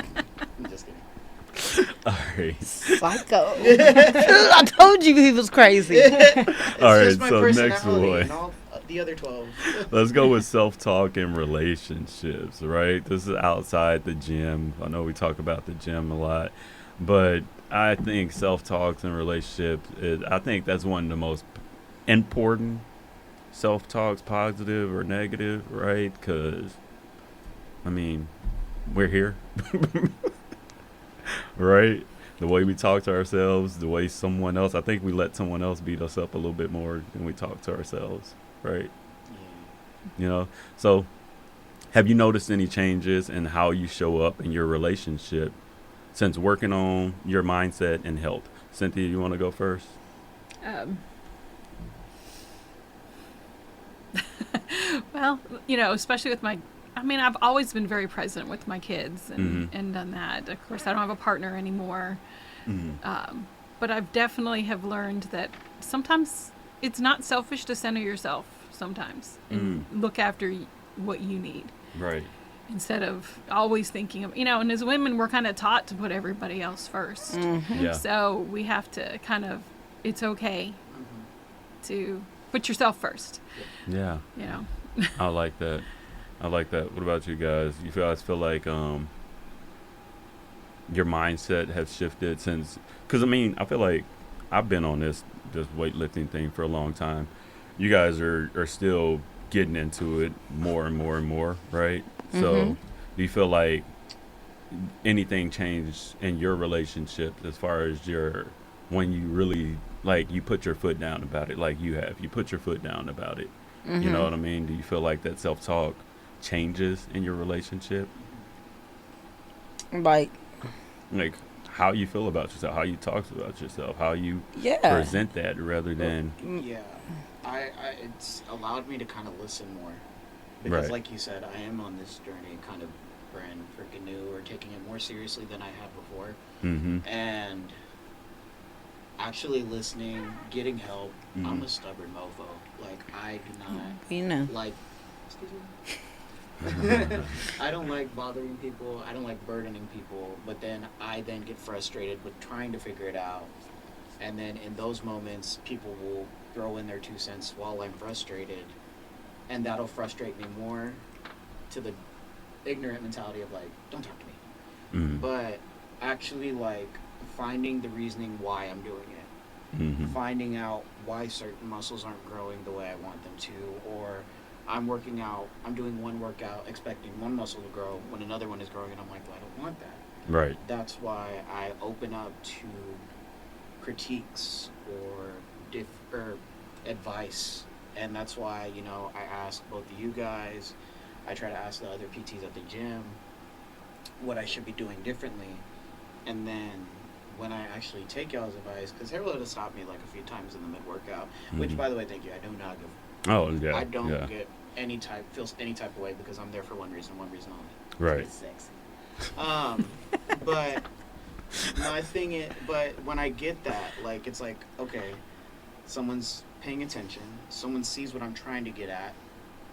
just kidding. All right. Psycho. I told you he was crazy. It's All right, just my so next personality one. and all the other 12. Let's go with self-talk and relationships, right? This is outside the gym. I know we talk about the gym a lot, but I think self-talks and relationships, I think that's one of the most important self-talks, positive or negative, right? Because, I mean, we're here, right? The way we talk to ourselves, the way someone else, I think we let someone else beat us up a little bit more than we talk to ourselves, right? You know, so have you noticed any changes in how you show up in your relationship since working on your mindset and health? Cynthia, you want to go first? Well, you know, especially with I've always been very present with my kids and, Mhm. and done that. Of course, I don't have a partner anymore. Mm-hmm. But I've definitely have learned that sometimes it's not selfish to center yourself sometimes and look after what you need Right. instead of always thinking of, and as women, we're kind of taught to put everybody else first. Yeah. So we have to it's okay to put yourself first, Yeah. you know. I like that. What about you guys? You guys feel like your mindset has shifted since? Because I feel like I've been on this weightlifting thing for a long time. You guys are still getting into it more and more and more, right? So do you feel like anything changed in your relationship as far as when you really like you put your foot down about it, like you put your foot down about it? You know what I mean? Do you feel like that self-talk changes in your relationship? Like How you feel about yourself, how you talk about yourself, how you yeah. present that rather than Yeah, it's allowed me to kind of listen more because, Right. like you said, I am on this journey, kind of brand freaking new, or taking it more seriously than I have before, and actually listening, getting help. I'm a stubborn mofo. Like I do not like. Excuse me. I don't like bothering people. I don't like burdening people. But then I get frustrated with trying to figure it out. And then in those moments, people will throw in their 2 cents while I'm frustrated. And that'll frustrate me more to the ignorant mentality of like, don't talk to me. But actually like finding the reasoning why I'm doing it. Finding out why certain muscles aren't growing the way I want them to, or I'm working out, I'm doing one workout expecting one muscle to grow when another one is growing, and I'm like, well, I don't want that. Right. That's why I open up to critiques or advice, and that's why, I ask both of you guys, I try to ask the other PTs at the gym what I should be doing differently, and then when I actually take y'all's advice, because Harold has stopped me like a few times in the mid-workout, which, by the way, thank you, I do not give. Oh, yeah. I don't get feel any type of way, because I'm there for one reason only. Right. It's sexy. But my thing is, but when I get that, like, it's like, okay, someone's paying attention, someone sees what I'm trying to get at,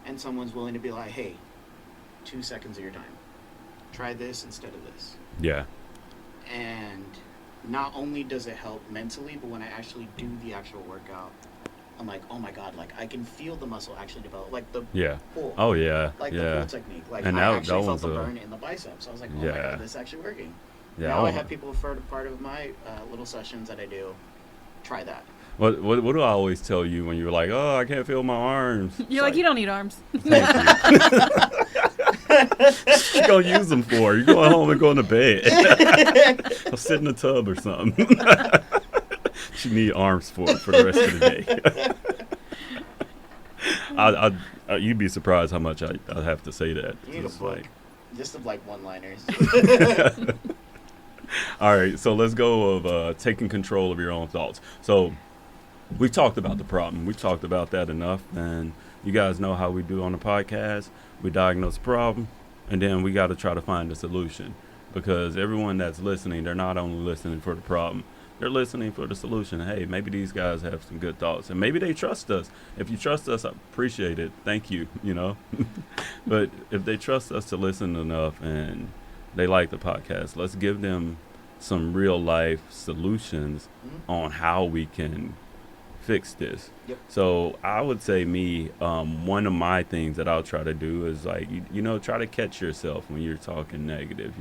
and someone's willing to be like, hey, 2 seconds of your time. Try this instead of this. Yeah. And not only does it help mentally, but when I actually do the actual workout, I'm like, oh my god, like I can feel the muscle actually develop, like the pull. Oh yeah. Like the pull technique. Like and I actually felt the burn in the biceps. I was like, oh my god, this is actually working. Yeah. Now I have people for part of my little sessions that I do. Try that. What do I always tell you when you're like, oh, I can't feel my arms? You're like, you don't need arms. Thank you. What you gonna use them for? You're going home and going to bed. I'll sit in the tub or something. You need arms for the rest of the day. You'd be surprised how much I have to say that. You need a book. List of like one-liners. All right, so let's go of taking control of your own thoughts. So we've talked about the problem. We've talked about that enough, and you guys know how we do on the podcast. We diagnose the problem, and then we got to try to find a solution, because everyone that's listening, they're not only listening for the problem, they're listening for the solution. Hey, maybe these guys have some good thoughts, and maybe they trust us. If you trust us, I appreciate it. Thank you, But if they trust us to listen enough and they like the podcast, let's give them some real life solutions on how we can fix this. Yep. So I would say one of my things that I'll try to do is like, try to catch yourself when you're talking negative,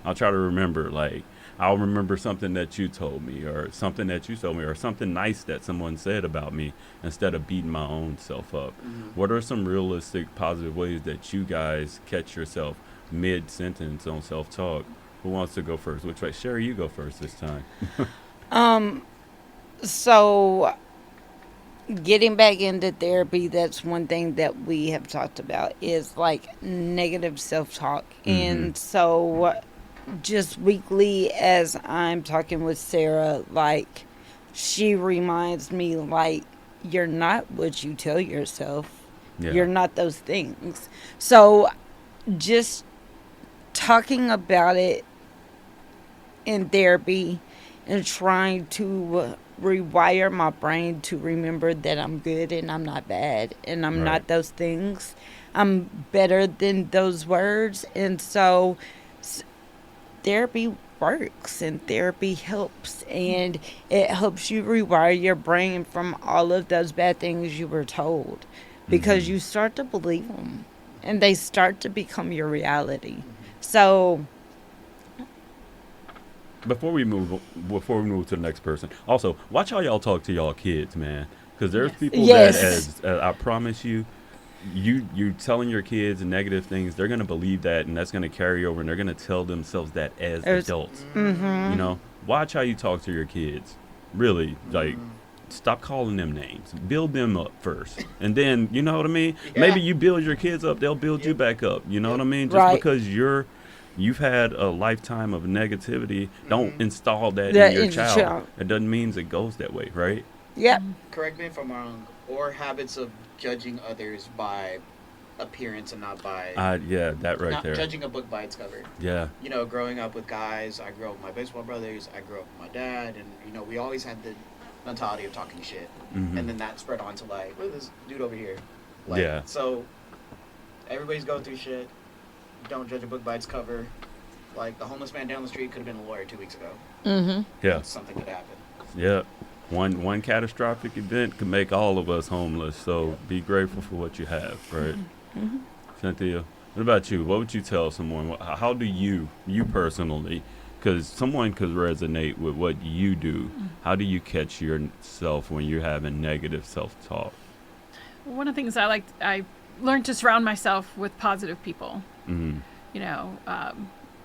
I'll try to remember, like, I'll remember something that you told me or something that you told me or something nice that someone said about me instead of beating my own self up. What are some realistic, positive ways that you guys catch yourself mid-sentence on self-talk? Who wants to go first? Which way? Sheri, you go first this time. So getting back into therapy, that's one thing that we have talked about is like negative self-talk. And so just weekly as I'm talking with Sarah, like she reminds me, like, you're not what you tell yourself. Yeah. You're not those things. So just talking about it in therapy and trying to rewire my brain to remember that I'm good and I'm not bad and I'm not those things. I'm better than those words. And so therapy works and therapy helps, and it helps you rewire your brain from all of those bad things you were told, because you start to believe them and they start to become your reality. So Before we move to the next person, also watch how y'all talk to y'all kids, man, because there's people that, as I promise you, you telling your kids negative things, they're gonna believe that, and that's gonna carry over, and they're gonna tell themselves that as adults. Watch how you talk to your kids. Really, like, stop calling them names. Build them up first, and then, you know what I mean. Yeah. Maybe you build your kids up, they'll build you back up. You know what I mean? Just because you've had a lifetime of negativity, don't install that in your child. It doesn't mean it goes that way, right? yeah. Correct me if I'm wrong. Or habits of judging others by appearance and not by... that right not there. judging a book by its cover. Yeah. Growing up with guys, I grew up with my baseball brothers, I grew up with my dad, and, we always had the mentality of talking shit. And then that spread on to, like, look at this dude over here. Like, Yeah. So, everybody's going through shit. Don't judge a book by its cover. Like, the homeless man down the street could have been a lawyer 2 weeks ago. Yeah. Something could happen. Yeah. One catastrophic event can make all of us homeless, so be grateful for what you have, right? Cynthia, what about you? What would you tell someone? How do you personally, because someone could resonate with what you do, how do you catch yourself when you're having negative self-talk? One of the things I learned to surround myself with positive people.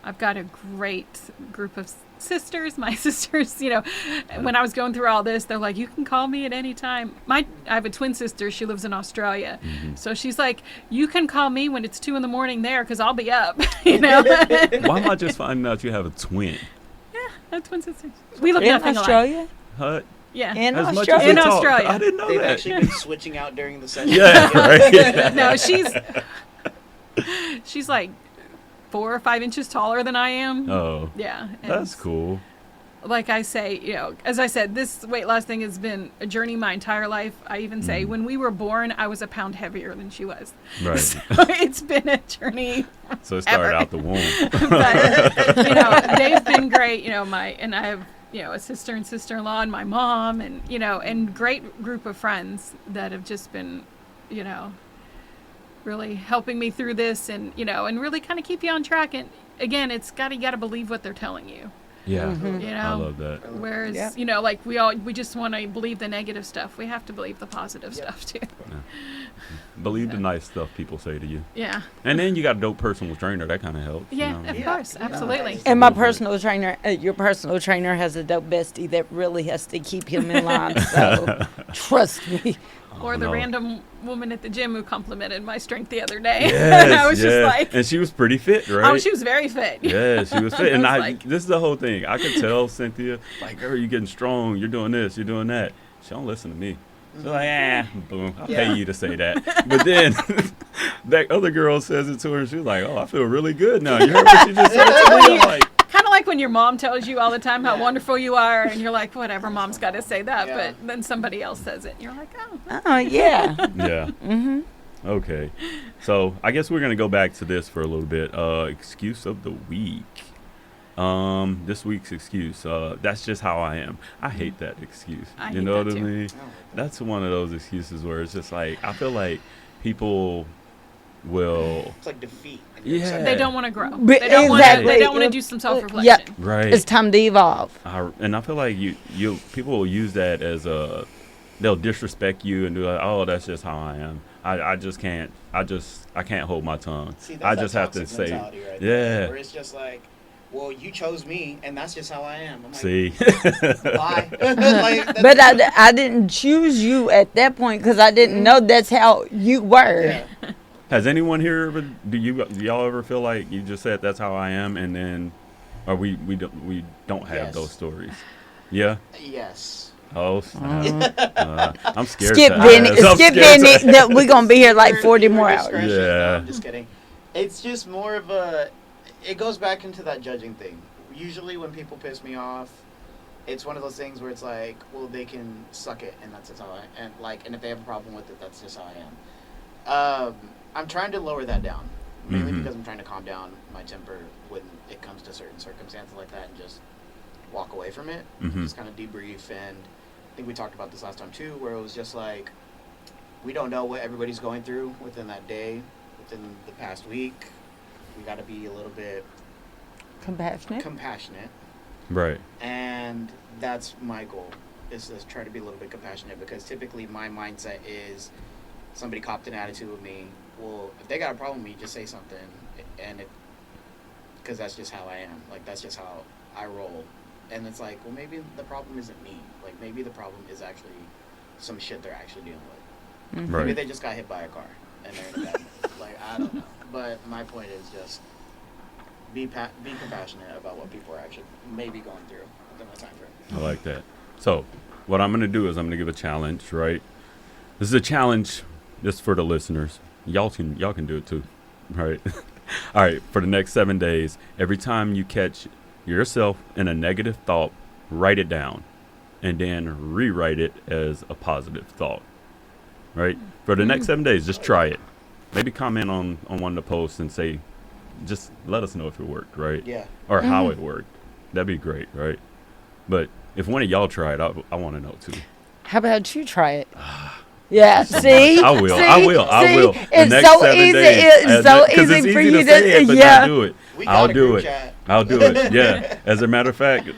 I've got a great group of sisters. My sisters, when I was going through all this, they're like, you can call me at any time. I have a twin sister. She lives in Australia. So she's like, you can call me when it's 2 a.m. there, because I'll be up, Why am I just finding out you have a twin? Yeah, I have twin sisters. We look In nothing Australia? What? Yeah. In As much Australia? as they In talk, Australia. I didn't know They've that. actually been switching out during the session. Yeah, right. No, she's like 4 or 5 inches taller than I am. Oh. Yeah. That's cool. Like I say, as I said, this weight loss thing has been a journey my entire life. I even say when we were born, I was a pound heavier than she was. Right. So it's been a journey. So it started out the womb. But, they've been great. And I have, a sister and sister-in-law and my mom and great group of friends that have just been, really helping me through this and really kind of keep you on track. And again, you got to believe what they're telling you. Yeah. I love that. Whereas, like we just want to believe the negative stuff. We have to believe the positive stuff too. Yeah. Believe the nice stuff people say to you. Yeah. And then you got a dope personal trainer. That kind of helps. Yeah, of course. Absolutely. And my personal trainer, your personal trainer has a dope bestie that really has to keep him in line. So trust me. Or the no. random woman at the gym who complimented my strength the other day. Yes, and I was yes. just like, and she was pretty fit, right? oh, she was very fit. Yeah, she was fit. And I was like- this is the whole thing. I could tell Cynthia, like, girl, you're getting strong. You're doing this. You're doing that. She don't listen to me. She's like, boom, I'll pay you to say that. But then that other girl says it to her, and she's like, oh, I feel really good now. You heard what she just said to me? I'm like, Kind of like when your mom tells you all the time how wonderful you are, and you're like, whatever, mom's got to say that. Yeah. But then somebody else says it, and you're like, oh. Oh, yeah. yeah. Mm-hmm. Okay. So I guess we're going to go back to this for a little bit. Excuse of the week. This week's excuse. That's just how I am. I hate that excuse. I You hate know that what I too. mean? That's one of those excuses where it's just like, I feel like people will. It's like defeat. Yeah. They don't want to grow. But They don't exactly. want to do some self-reflection. Yep. Right. It's time to evolve. And I feel like you people will use that as they'll disrespect you and do like, oh, that's just how I am. I just can't. I can't hold my tongue. See, that's I that just have to toxic say, mentality right yeah. there, where it's just like, well, you chose me, and that's just how I am. I'm like, See. why? Like, that's- But I didn't choose you at that point because I didn't know that's how you were. Yeah. Has anyone here ever? Do y'all ever feel like you just said that's how I am, and then, or we don't have Yes. those stories? Yeah. Yes. Oh, snap. I'm scared. Skip to Vinny. ask. I'm Skip scared to Vinny. ask. That we're gonna be here like 40 more Your hours. discretion. Yeah. No, I'm just kidding. It's just more of a. It goes back into that judging thing. Usually, when people piss me off, it's one of those things where it's like, well, they can suck it, and that's just how I. And if they have a problem with it, that's just how I am. I'm trying to lower that down, mainly Mhm. because I'm trying to calm down my temper when it comes to certain circumstances like that, and just walk away from it. Mhm. Just kind of debrief. And I think we talked about this last time too, where it was just like, we don't know what everybody's going through within that day, within the past week. We got to be a little bit Compassionate. compassionate, Right. and that's my goal, is to try to be a little bit compassionate, because typically my mindset is, somebody copped an attitude with me, well, if they got a problem with me, just say something, and because that's just how I am, like, that's just how I roll. And it's like, well, maybe the problem isn't me, like, maybe the problem is actually some shit they're actually dealing with. Mm-hmm. Right. Maybe they just got hit by a car and they're in a bad mood. Like, I don't know. But my point is just be compassionate about what people are actually maybe going through within that time frame. I like that. So, what I'm going to do is I'm going to give a challenge, right? This is a challenge just for the listeners. Y'all can do it too, right? All right, for the next 7 days, every time you catch yourself in a negative thought, write it down and then rewrite it as a positive thought, right? For the next 7 days, just try it. Maybe comment on one of the posts and say, just let us know if it worked, right? Yeah. Or how it worked. That'd be great, right? But if one of y'all try it, I want to know too. How about you try it? Yeah, see? I will. See? I will. I See? will. The It's next so 7 easy. days, It's so 'cause it's easy for you to say it, but yeah. not do it. We got I'll a do group it. chat. I'll do it. Yeah. As a matter of fact,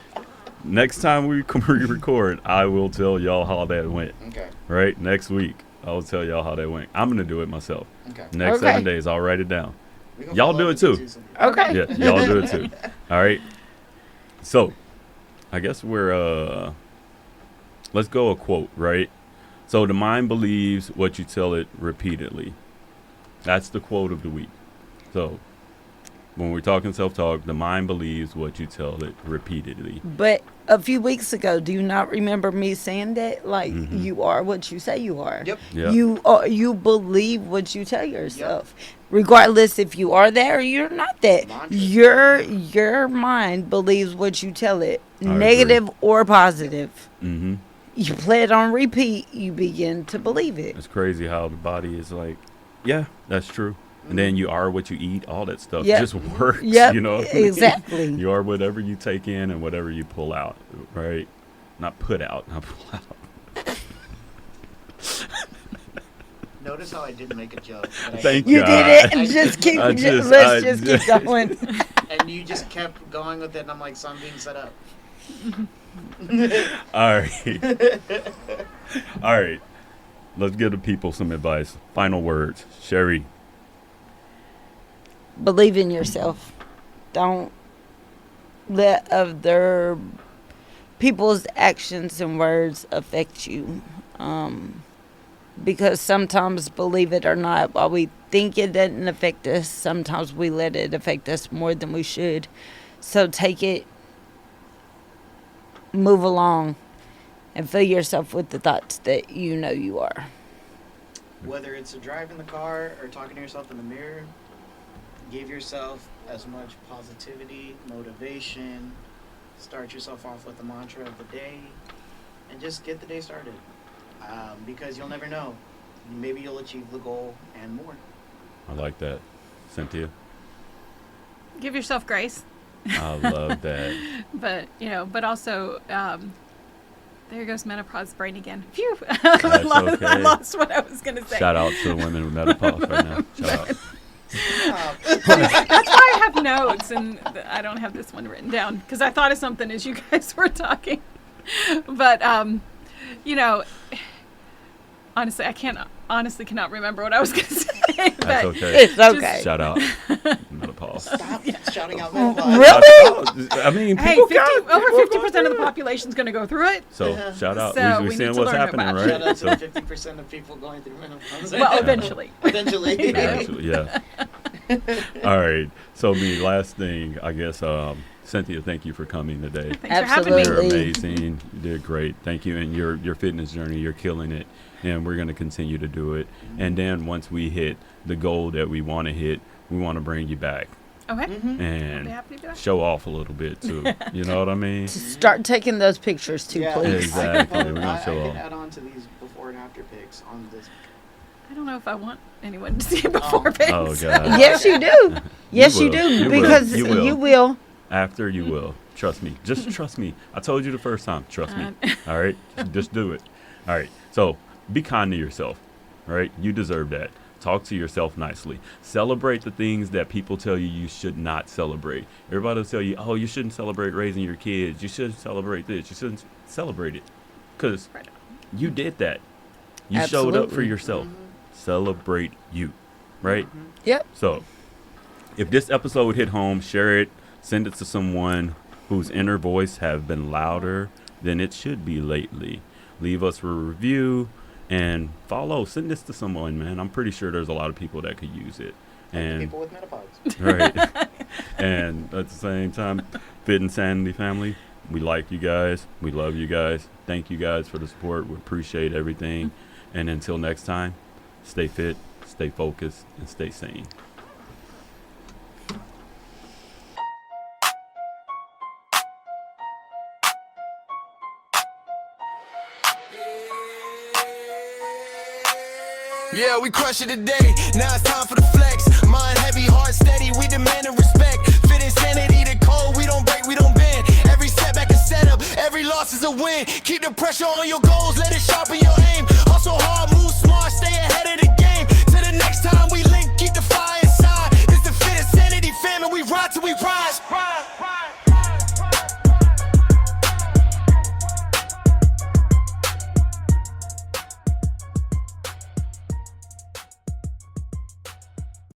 next time we record, I will tell y'all how that went. Okay. Right? Next week, I'll tell y'all how that went. I'm gonna do it myself. Okay. Next Okay. 7 days, I'll write it down. We gonna Y'all follow do up it too. with you soon. Okay. Yeah, y'all do it too. All right. So, I guess we're let's go a quote, right? So the mind believes what you tell it repeatedly. That's the quote of the week. So when we're talking self-talk, the mind believes what you tell it repeatedly. But a few weeks ago, do you not remember me saying that? Like, Mhm. you are what you say you are. Yep. Yeah. You believe what you tell yourself, regardless if you are that or you're not that. Mantra. Your mind believes what you tell it, I agree. negative or positive. Mm-hmm. You play it on repeat, you begin to believe it. It's crazy how the body is like, yeah, that's true. And then you are what you eat, all that stuff Yep. just works. Yep, You know what I mean? exactly. You are whatever you take in and whatever you pull out, right? Not put out, not pull out. Notice how I didn't make a joke. but I- Thank You God. did it, and just keep. I just- Let's just keep going. And you just kept going with it, and I'm like, so I'm being set up. All right. All right. Let's give the people some advice. Final words. Sheri. Believe in yourself. Don't let other people's actions and words affect you. Because sometimes, believe it or not, while we think it doesn't affect us, sometimes we let it affect us more than we should. So take it, move along, and fill yourself with the thoughts that you know you are. Whether it's a drive in the car or talking to yourself in the mirror, give yourself as much positivity, motivation, start yourself off with the mantra of the day, and just get the day started. Because you'll never know. Maybe you'll achieve the goal and more. I like that. Cynthia? Give yourself grace. I love that. But, but also, there goes menopause brain again. Phew. That's I okay. lost what I was going to say. Shout out to the women with menopause right now. Shout out. That's why I have notes, and I don't have this one written down, because I thought of something as you guys were talking. But, honestly, I cannot remember what I was going to say. That's okay. It's okay. Shout out menopause. Stop shouting out menopause. Really? I mean, Hey, people got over people 50% of the population is going to go through it. So shout out. So we we seeing need to what's learn happening, about right? Shout out So, to the 50% of people going through menopause. Well, eventually. Eventually. actually, yeah. All right. So the last thing, I guess, Cynthia, thank you for coming today. Thanks for having me. You're Absolutely. amazing. You did great. Thank you. And your fitness journey, you're killing it. And we're going to continue to do it. And then once we hit the goal that we want to hit, we want to bring you back Okay. I'll be and happy to do that. show off a little bit too. You know what I mean? Start taking those pictures too, Yeah, please. Exactly. We're gonna I show can off. add on to these before and after pics on this. I don't know if I want anyone to see it before pics. Oh God. Yes, you do. Yes, you will. do. You will. Because You will. you will. After you will. Trust me. Just trust me. I told you the first time. Trust me. All right? Just do it. All right. So be kind to yourself. All right? You deserve that. Talk to yourself nicely. Celebrate the things that people tell you you should not celebrate. Everybody will tell you, oh, you shouldn't celebrate raising your kids. You shouldn't celebrate this. You shouldn't celebrate it. Because Right. you did that. You showed up for Absolutely. yourself. Celebrate you. Right? Yep. So, if this episode hit home, share it, send it to someone whose inner voice have been louder than it should be lately. Leave us a review and follow. Send this to someone, man. I'm pretty sure there's a lot of people that could use it. And People with menopause. right. And at the same time, Fit and Sanity family, we like you guys. We love you guys. Thank you guys for the support. We appreciate everything. And until next time, stay fit, stay focused, and stay sane. Yeah, we crush it today. Now it's time for the flex. Mind heavy, heart steady. We demand and respect. Fit insanity, the code. We don't break, we don't bend. Every setback is set up. Every loss is a win. Keep the pressure on your goals. Let it sharpen your aim. Hustle hard, move smart, stay ahead of the game. Till the next time we link, keep the fire inside. It's the Fit Insanity family. We ride till we rise.